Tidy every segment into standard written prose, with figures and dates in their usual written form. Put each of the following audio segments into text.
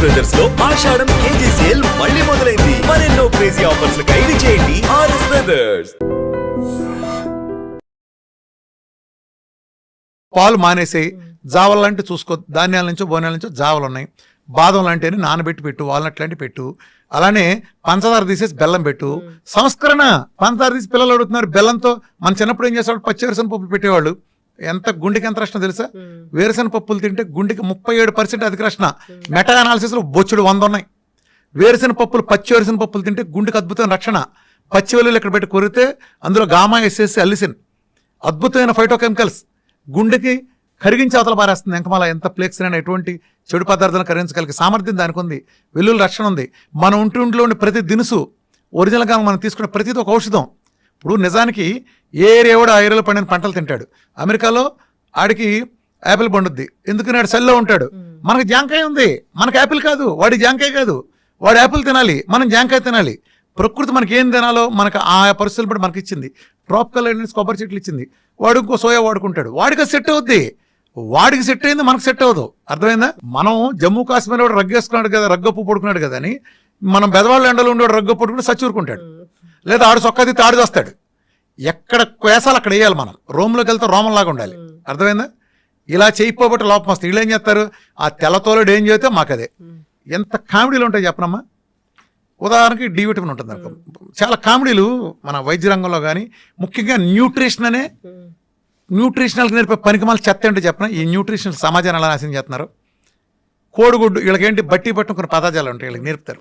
Brothers లో ఆషాఢం KG sale మళ్ళీ మొదలైంది. మరెన్నో క్రేజీ ఆఫర్స్ ఖైదీ చేయండి ఆర్ఎస్ బ్రదర్స్. పాలు మానేసేయి, జావలు లాంటి చూసుకో, ధాన్యాల నుంచో బోనాల నుంచో జావలు ఉన్నాయి, బాదం లాంటివి నానబెట్టి పెట్టు, వాల్నట్ లాంటి పెట్టు, అలానే పంచదార తీసేసి బెల్లం పెట్టు. సంస్కరణ, పంచదార తీసి పిల్లలు అడుగుతున్నారు బెల్లంతో. మన చిన్నప్పుడు ఏం చేసేవాళ్ళు, పచ్చివేరుశనగ పప్పులు పెట్టేవాళ్ళు. గుండెకి ఎంత రక్షణ తెలుసా? వేరుశనగ పప్పులు తింటే గుండెకి 37% అధిక రక్షణ. మెటా అనాలిసిస్ లో బొచ్చుడు 100 ఉన్నాయి. వేరుశనగ పప్పులు, పచ్చి వేరుశనగ పప్పులు తింటే గుండెకి అద్భుతమైన రక్షణ. పచ్చి వెల్లుల్లి ఇక్కడ పెట్టి కొరితే అందులో గామా, ఎస్ఎస్, అల్లిసిన్, అద్భుతమైన ఫైటోకెమికల్స్, గుండెకి కరిగించి అవతల పారేస్తుంది. ఎంకమాల ఎంత ప్లేక్స్ అయినా ఎటువంటి చెడు పదార్థాలను కరిగించగలిగే సామర్థ్యం దానికి ఉంది. వెల్లుల్లి రక్షణ ఉంది. మన ఒంటిలో ఉండే ప్రతి దినుసు ఒరిజినల్గా మనం తీసుకునే ప్రతిదీ ఒక ఔషధం. ఇప్పుడు నిజానికి ఏ ఏరియా కూడా ఆ ఏరియాలో పండిన పంటలు తింటాడు. అమెరికాలో ఆడికి యాపిల్ పండుద్ది, ఎందుకని ఆడు సెల్లో ఉంటాడు. మనకి జాంకాయ ఉంది, మనకి యాపిల్ కాదు. వాడి జాంకాయ కాదు, వాడు యాపిల్ తినాలి, మనం జాంకాయ తినాలి. ప్రకృతి మనకి ఏం తినాలో మనకు ఆ పరిస్థితులు బట్టి మనకి ఇచ్చింది. ట్రాపికల్ కొబ్బరి చెట్లు ఇచ్చింది, వాడు ఇంకో సోయా వాడుకుంటాడు, వాడికి సెట్ అవుద్ది. వాడికి సెట్ అయింది, మనకు సెట్ అవ్వదు. అర్థమైందా? మనం జమ్మూ కాశ్మీర్ వాడు రగ్గేసుకున్నాడు కదా, రగ్గప్పు పడుకున్నాడు కదా అని మనం బెదవాళ్ళ ఎండలో ఉండేవాడు రగ్గ పడుకుని సచ్చూరుకుంటాడు, లేదా ఆడు సొక్కది తాడు చేస్తాడు. ఎక్కడ వేసాలు అక్కడ వేయాలి. మనం రోమ్లోకి వెళ్తే రోమంలాగా ఉండాలి. అర్థమైందా? ఇలా చేయకపోబట్టి లోపం వస్తుంది. వీళ్ళు ఏం చేస్తారు, ఆ తెల్లతోలుడు ఏం చేస్తే మాకు అదే. ఎంత కామెడీలు ఉంటాయి చెప్పనమ్మా. ఉదాహరణకి డి విటమిన్ ఉంటుంది అనుకో, చాలా కామెడీలు మన వైద్య రంగంలో కానీ, ముఖ్యంగా న్యూట్రిషన్ అనే న్యూట్రిషనల్కి నేర్పే పనికిమాల చెత్త అంటే చెప్పిన ఈ న్యూట్రిషనల్ సమాజాన్ని ఎలా నాశనం చేస్తున్నారు. కోడిగుడ్డు, వీళ్ళకేంటి బట్టి పట్టిన కొన్ని పదార్థాలు ఉంటాయి, వీళ్ళకి నేర్పుతారు.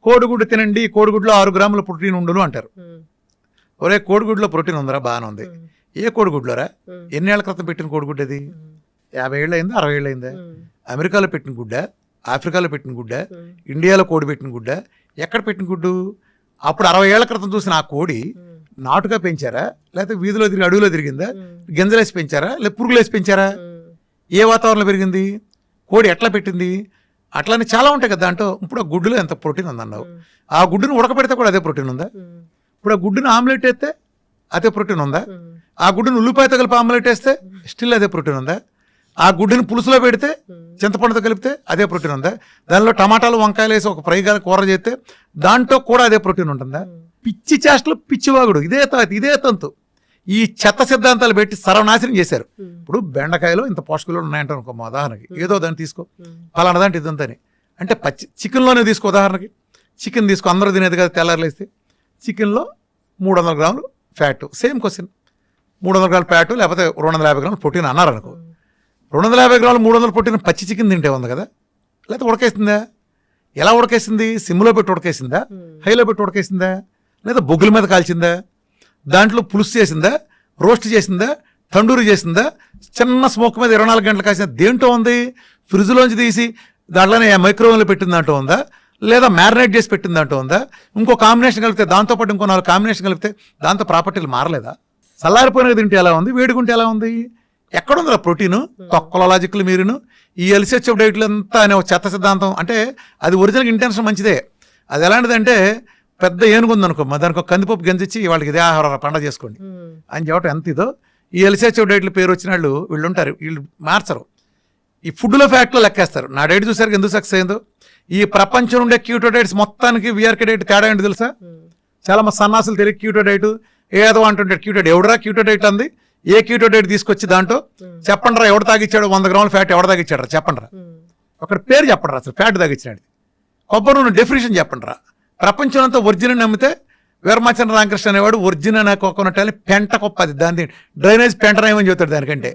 కోడిగుడ్డు తినండి, కోడిగుడ్లో 6 గ్రాముల ప్రోటీన్ ఉండును అంటారు. ఒరే కోడిగుడ్లో ప్రోటీన్ ఉందరా, బాగానే ఉంది. ఏ కోడిగుడ్లోరా? ఎన్నేళ్ల క్రితం పెట్టిన కోడిగుడ్డు అది? 50 ఏళ్ళు అయిందా, 60 ఏళ్ళు అయిందా? అమెరికాలో పెట్టిన గుడ్డ, ఆఫ్రికాలో పెట్టిన గుడ్డ, ఇండియాలో కోడి పెట్టిన గుడ్డ, ఎక్కడ పెట్టిన గుడ్డు? అప్పుడు 60 ఏళ్ల క్రితం చూసిన ఆ కోడి నాటుగా పెంచారా, లేకపోతే వీధిలో తిరిగి అడవిలో తిరిగిందా, గింజలేసి పెంచారా, లేదా పురుగులేసి పెంచారా? ఏ వాతావరణంలో పెరిగింది? కోడి ఎట్లా పెట్టింది? అట్లానే చాలా ఉంటాయి కదా దాంట్లో. ఇప్పుడు ఆ గుడ్డులో ఎంత ప్రోటీన్ ఉందన్నావు, ఆ గుడ్డును ఉడకబెడితే కూడా అదే ప్రోటీన్ ఉందా? ఇప్పుడు ఆ గుడ్డును ఆమ్లెట్ వేస్తే అదే ప్రోటీన్ ఉందా? ఆ గుడ్డును ఉల్లిపాయతో కలిపి ఆమ్లెట్ వేస్తే స్టిల్ అదే ప్రోటీన్ ఉందా? ఆ గుడ్డుని పులుసులో పెడితే చింతపండుతో కలిపితే అదే ప్రోటీన్ ఉందా? దానిలో టమాటాలు, వంకాయలు వేసి ఒక ఫ్రైగా కూర చేస్తే దాంట్లో కూడా అదే ప్రోటీన్ ఉంటుందా? పిచ్చి చేష్టలు, పిచ్చివాగుడు, ఇదే తంతు. ఈ చెత్త సిద్ధాంతాలు పెట్టి సర్వనాశనం చేశారు. ఇప్పుడు బెండకాయలో ఇంత పోషకాలు ఉన్నాయంటారు అనుకో, మా ఉదాహరణకి ఏదో దాన్ని తీసుకో, ఫలానా దాంట్లో ఇదంతని అంటే పచ్చి చికెన్లోనే తీసుకో. ఉదాహరణకి చికెన్ తీసుకో, అందరూ తినేది కదా, తెల్లారులేస్తే చికెన్లో 300 గ్రాములు ఫ్యాట్. సేమ్ క్వశ్చన్, 300 గ్రాముల ఫ్యాట్ లేకపోతే 250 గ్రాములు ప్రోటీన్ అన్నారు అనుకో. 250 గ్రాములు 300 ప్రోటీన్ పచ్చి చికెన్ తింటే ఉంది కదా, లేకపోతే ఉడకేసిందా? ఎలా ఉడకేసింది? సిమ్లో పెట్టి ఉడకేసిందా, హైలో పెట్టి ఉడకేసిందా, లేదా బొగ్గుల మీద కాల్చిందా, దాంట్లో పులుసు చేసిందా, రోస్ట్ చేసిందా, తండూరి చేసిందా, చిన్న స్మోక్ మీద 24 గంటలు కాసిన దేంట్లో ఉంది? ఫ్రిడ్జ్లోంచి తీసి దాంట్లోనే మైక్రోవేవ్లో పెట్టిన దాంట్లో ఉందా, లేదా మ్యారినేట్ చేసి పెట్టిన దాంట్లో ఉందా? ఇంకో కాంబినేషన్ కలిపితే, దాంతోపాటు ఇంకో 4 కాంబినేషన్ కలిపితే దాంతో ప్రాపర్టీలు మారలేదా? చల్లారిపోయినది తింటే ఎలా ఉంది, వేడిగుంటే ఎలా ఉంది? ఎక్కడుందిరా ప్రోటీను? తొక్కల లాజిక్లు మీరును. ఈ ఎల్సిహెచ్ఎఫ్ డైట్లు అంతా అనే ఒక చెత్త సిద్ధాంతం. అంటే అది ఒరిజినల్ ఇంటెన్షన్ మంచిదే. అది ఎలాంటిదంటే, పెద్ద ఏనుగు ఉందనుకో, దానికి ఒక కందిపప్పు గంజిచ్చి వాళ్ళకి ఇదే ఆహారం పండగ చేసుకోండి అని చెప్పటం ఎంత ఇదో. ఈ ఎల్సిహెచ్ఎఫ్ డైట్లు పేరు వచ్చిన వీళ్ళు ఉంటారు, వీళ్ళు మార్చరు. ఈ ఫుడ్లో ఫ్యాక్ట్లో లెక్కేస్తారు. నా డైట్ చూసారు ఎందుకు సక్సెస్ అయిందో. ఈ ప్రపంచం ఉండే క్యూటో డైట్స్ మొత్తానికి వీఆర్కే డైట్ తేడా ఏంటి తెలుసా? చాలా మంది సన్నాసులు తెలియదు క్యూటో డైట్ ఏదో అంటుంటాడు. క్యూటో డైట్ ఎవడరా క్యూటో డైట్ అంది? ఏ క్యూటో డైట్ తీసుకొచ్చి దాంట్లో చెప్పండి రా, ఎవడు తాగిచ్చాడు 100 గ్రాముల ఫ్యాట్, ఎవడు తాగిచ్చాడు రా చెప్పండి రా. ఒక పేరు చెప్పండి రా, అసలు ఫ్యాట్ తాగిచ్చినాడు. కొబ్బరి నూనె డెఫినేషన్ చెప్పండి రా. ప్రపంచం అంతా ఒరిజినల్ నమ్మితే వీరమాచంద్ర రామకృష్ణ అనేవాడు ఒరిజినల్ అనే కోకోనట్ ఆయిల్ పెంట కొప్పది, దాని డ్రైనేజ్ పెంటనేమని చెబుతాడు. దానికంటే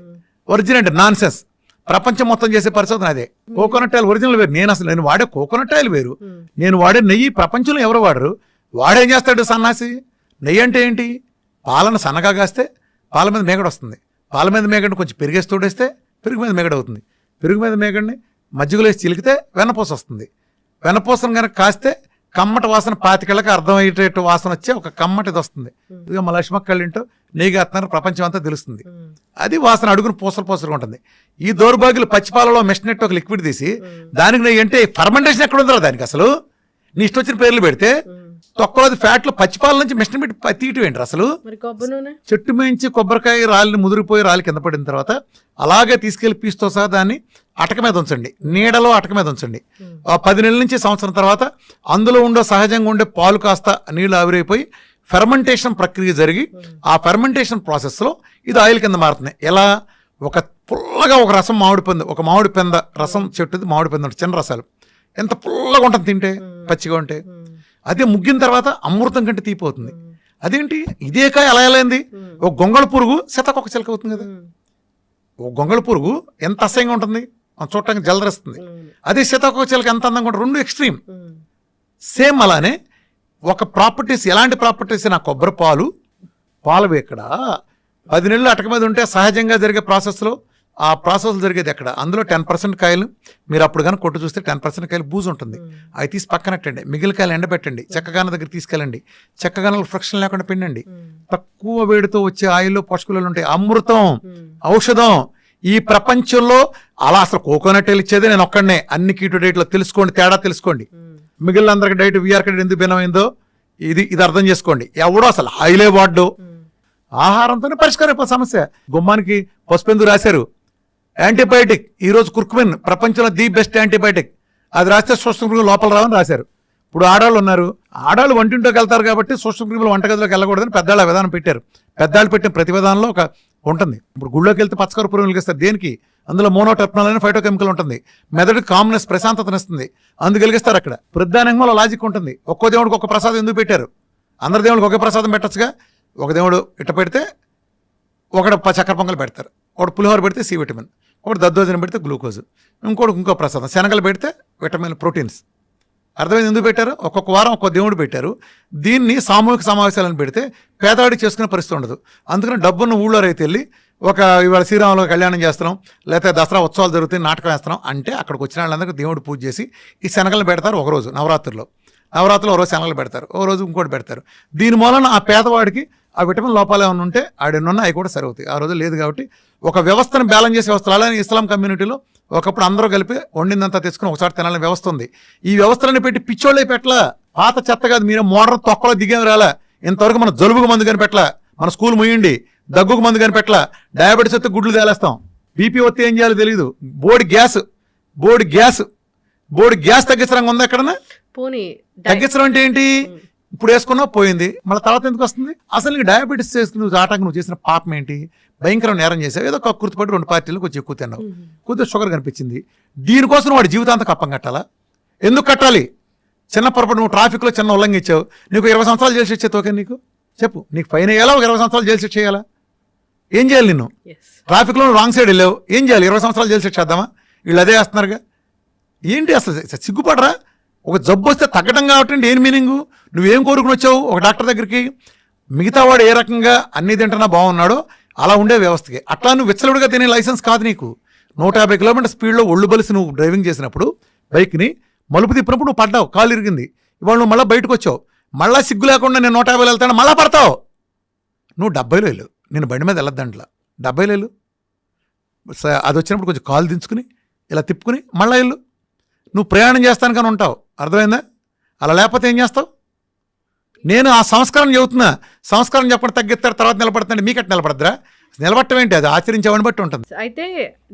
ఒరిజినల్ నాన్ సెన్స్. ప్రపంచం మొత్తం చేసే పరిశోధన అదే. కోకోనట్ ఆయిల్ ఒరిజినల్ వేరు. నేను వాడే కోకోనట్ ఆయిల్ వేరు, నేను వాడే నెయ్యి ప్రపంచంలో ఎవరు వాడరు. వాడేం చేస్తాడు సన్నాసి? నెయ్యి అంటే ఏంటి? పాలను సన్నగా కాస్తే పాల మీద మేగడ వస్తుంది, పాల మీద మేగడిని కొంచెం పెరిగేసి తోడేస్తే పెరుగు మీద మేగడ అవుతుంది, పెరుగు మీద మేగడిని మజ్జిగలో వేసి చిలికితే వెన్నపూస వస్తుంది, వెన్నపూసను కనుక కాస్తే కమ్మటి వాసన 25 ఏళ్ళకి అర్థమయ్యేటట్టు వాసన వచ్చే ఒక కమ్మటిది వస్తుంది. ఇదిగో మా లక్ష్మక్కళ్ళింటో నెయ్యిగా అత్తన్నారు, ప్రపంచం అంతా తెలుస్తుంది. అది వాసన అడుగును పూసలుగా ఉంటుంది. ఈ దౌర్భాగ్యులు పచ్చిపాలలో మెషినెట్ ఒక లిక్విడ్ తీసి దానికి నెయ్యి అంటే ఫర్మెంటేషన్ ఎక్కడ ఉందో దానికి అసలు నీ ఇష్టం వచ్చిన పేర్లు పెడితే తొక్కలోది ఫ్యాట్లు పచ్చిపాల నుంచి మిషన్ పెట్టి తీయటం ఏంటి అసలు? మరి కొబ్బరి నూనె చెట్టు మేంచి కొబ్బరికాయ రాళ్ళు ముదిరిపోయి రాళ్ళు కింద పడిన తర్వాత అలాగే తీసుకెళ్లి పీస్తో సహా దాన్ని అటక మీద ఉంచండి, నీడలో అటక మీద ఉంచండి. 10 నెలల నుంచి సంవత్సరం తర్వాత అందులో ఉండే సహజంగా ఉండే పాలు కాస్త నీళ్లు ఆవిరైపోయి ఫెర్మెంటేషన్ ప్రక్రియ జరిగి ఆ ఫెర్మెంటేషన్ ప్రాసెస్లో ఇది ఆయిల్ కింద మారుతుంది. ఎలా? ఒక పుల్లగా ఒక రసం ఒక మామిడి పెంద రసం చెట్టుది మామిడి పెంద చిన్న రసాలు ఎంత పుల్లగా ఉంటుంది తింటే, పచ్చిగా ఉంటే. అదే ముగ్గిన తర్వాత అమృతం కంటే తీపోతుంది. అదేంటి ఇదే కాయ అలా ఎలా అయింది? ఒక గొంగళ పురుగు సీతాకొక చిలక అవుతుంది కదా. ఒక గొంగళ పురుగు ఎంత అసహ్యంగా ఉంటుంది, చూడటానికి జలదరిస్తుంది. అదే సీతాకొక చిలక ఎంత అందంగా ఉంటుంది. రెండు ఎక్స్ట్రీమ్. సేమ్ అలానే ఒక ప్రాపర్టీస్, ఎలాంటి ప్రాపర్టీస్? నా కొబ్బరి పాలు ఇక్కడ 10 నెలలు అటక మీద ఉంటే సహజంగా జరిగే ప్రాసెస్లో ఆ ప్రాసెస్ జరిగేది ఎక్కడ? అందులో 10% కాయలు మీరు అప్పుడు కానీ కొట్టు చూస్తే 10% కాయలు బూజు ఉంటుంది. అవి తీసి పక్కనట్టండి, మిగిలిన కాయలు ఎండబెట్టండి, చెక్కగాన దగ్గర తీసుకెళ్ళండి, చెక్కగానలు ఫ్రిక్షన్ లేకుండా పిండండి. తక్కువ వేడితో వచ్చే ఆయిల్లో పోషకాలు ఉంటాయి. అమృతం, ఔషధం. ఈ ప్రపంచంలో అలా అసలు కోకోనట్ ఇచ్చేది నేను ఒక్కడనే. అన్ని కీటో డైట్లో తెలుసుకోండి, తేడా తెలుసుకోండి. మిగిలిన అందరికి డైట్ వీఆర్ కడేట్ ఎందుకు భిన్నమైందో ఇది అర్థం చేసుకోండి. ఎవడో అసలు ఆయిలే వాడ్డు. ఆహారంతోనే పరిష్కారం అయిపోయి సమస్య. గుమ్మానికి పసుపెందుకు రాశారు? యాంటీబయాటిక్. ఈరోజు కుర్కుమిన్ ప్రపంచంలో ది బెస్ట్ యాంటీబయాటిక్. అది రాస్తే సూక్ష్మక్రిములు లోపల రావని రాశారు. ఇప్పుడు ఆడవాళ్ళు ఉన్నారు, ఆడవాళ్ళు వంటింట్లోకి వెళ్తారు కాబట్టి సూక్ష్మక్రిములు వంటగదిలోకి వెళ్ళకూడదని పెద్దవాళ్ళు ఆ విధానం పెట్టారు. పెద్దవాళ్ళు పెట్టిన ప్రతి విధానంలో ఒక ఉంటుంది. ఇప్పుడు గుళ్ళోకి వెళ్తే పచ్చకర్పూరం వెలిగిస్తారు. దేనికి? అందులో మోనోటెర్పనల్ అనే ఫైటోకెమికల్ ఉంటుంది. మెదడు కామ్నెస్, ప్రశాంతతనిస్తుంది. అందుకు వెలిగిస్తారు. అక్కడ ప్రధానంగా లాజిక్ ఉంటుంది. ఒక్కో దేవుడికి ఒక ప్రసాదం ఎందుకు పెట్టారు? అందరి దేవుడికి ఒకే ప్రసాదం పెట్టచ్చుగా. ఒక దేవుడు ఇట్ట పెడితే ఒకడు చక్కెర పొంగల్ పెడతారు, ఒకటి పులిహోర పెడితే సి విటమిన్, ఒకటి దద్దోజనం పెడితే గ్లూకోజ్, ఇంకో ప్రసాదం శనగలు పెడితే విటమిన్, ప్రోటీన్స్. అర్థమైంది ఎందుకు పెట్టారు? ఒక్కొక్క వారం ఒక్కొక్క దేవుడు పెట్టారు. దీన్ని సామూహిక సమావేశాలను పెడితే పేదవాడికి చేసుకునే పరిస్థితి ఉండదు. అందుకని డబ్బున్న ఊళ్ళో రైతు వెళ్ళి ఇవాళ శ్రీరాములో కళ్యాణం చేస్తున్నాం, లేకపోతే దసరా ఉత్సవాలు జరుగుతాయి, నాటకం వేస్తున్నాం అంటే అక్కడికి వచ్చిన వాళ్ళందరికీ దేవుడు పూజ చేసి ఈ శనగలను పెడతారు. ఒకరోజు నవరాత్రిలో ఒక రోజు శనగలు పెడతారు, ఒక రోజు ఇంకోటి పెడతారు. దీని మూలన ఆ పేదవాడికి ఆ విటమిన్ లోపాలు ఏమైనా ఉంటే ఆడెన్నున్నా అవి కూడా సరివుతాయి. ఆ రోజు లేదు కాబట్టి ఒక వ్యవస్థను బ్యాలెన్స్ చేసే వ్యవస్థలు. అలానే ఇస్లాం కమ్యూనిటీలో ఒకప్పుడు అందరూ కలిపి వండిందంతా తెచ్చుకుని ఒకసారి తినాలని వ్యవస్థ ఉంది. ఈ వ్యవస్థలను పెట్టి పిచ్చోళ్ళే పెట్టలా. పాత చెత్త కాదు, మీరు మోడర్న్ తొక్కలో దిగేం రాలా. ఇంతవరకు మన జలుబుకు మందు కనిపెట్టలా, మన స్కూల్ ముయ్యండి, దగ్గుకు మందు కనిపెట్టలా, డయాబెటీస్ వస్తే గుడ్లు తేలేస్తాం, బీపీ వస్తే ఏం చేయాలో తెలియదు, బోర్డు గ్యాస్ తగ్గించడం ఉందా ఎక్కడన్నా? తగ్గించడం అంటే ఏంటి? ఇప్పుడు వేసుకున్నా పోయింది, మళ్ళీ తర్వాత ఎందుకు వస్తుంది? అసలు నీకు డయాబెటీస్ చేసుకుని నువ్వు చేసిన పాపం ఏంటి? భయంకర నేరం చేసావు. ఏదో కక్కుర్తిపడి 2 పార్టీలు కొంచెం ఎక్కువ తిన్నావు, కొద్దిగా షుగర్ కనిపించింది. దీనికోసం వాడు జీవితాంతం కప్పం కట్టాలా? ఎందుకు కట్టాలి? చిన్న పొరపాటు నువ్వు ట్రాఫిక్లో చిన్న ఉల్లంఘించావు, నీకు 20 సంవత్సరాలు జైలు శిక్ష ఓకే? నీకు చెప్పు, నీకు ఫైన్ వేయాలా? ఒక 20 సంవత్సరాలు జైలు శిక్ష చేయాలా? ఏం చేయాలి? నిన్ను ట్రాఫిక్లో నువ్వు రాంగ్ సైడ్ వెళ్ళావు, ఏం చేయాలి? 20 సంవత్సరాలు జైలు శిక్ష చేద్దామా? వీళ్ళు అదే వేస్తున్నారుగా. ఏంటి అసలు సిగ్గుపడరా? ఒక జబ్బు వస్తే తగ్గడం కాబట్టి ఏం మీనింగు? నువ్వేం కోరుకుని వచ్చావు ఒక డాక్టర్ దగ్గరికి? మిగతా వాడు ఏ రకంగా అన్ని తింటున్నా బాగున్నాడో అలా ఉండే వ్యవస్థకి. అట్లా నువ్వు విచ్చలవిడిగా తినే లైసెన్స్ కాదు నీకు. 150 కిలోమీటర్ స్పీడ్లో ఒళ్ళు బలిసి నువ్వు డ్రైవింగ్ చేసినప్పుడు బైక్ని మలుపు తిప్పినప్పుడు నువ్వు పడ్డావు, కాలు ఇరిగింది. ఇవాళ నువ్వు మళ్ళీ బయటకు వచ్చావు, మళ్ళీ సిగ్గు లేకుండా నేను 150 వెళ్తాను, మళ్ళీ పడతావు. నువ్వు 70లో వెళ్ళు, నేను బండి మీద వెళ్ళొద్దంట్లా, 70లో వెళ్ళు. అది వచ్చినప్పుడు కొంచెం కాలు దించుకుని ఇలా తిప్పుకుని మళ్ళీ వెళ్ళు. నువ్వు ప్రయాణం చేస్తాను కానీ ఉంటావు. అర్థమైందా? అలా లేకపోతే ఏం చేస్తావు? నేను ఆ సంస్కారం చెబుతున్నా. సంస్కారం చెప్పడం తగ్గిస్తారు, తర్వాత నిలబడతాండి. మీకట్టు నిలబడద్దురా? నిలబడటం ఏంటి? అది ఆచరించేవాడిని బట్టి ఉంటుంది. అయితే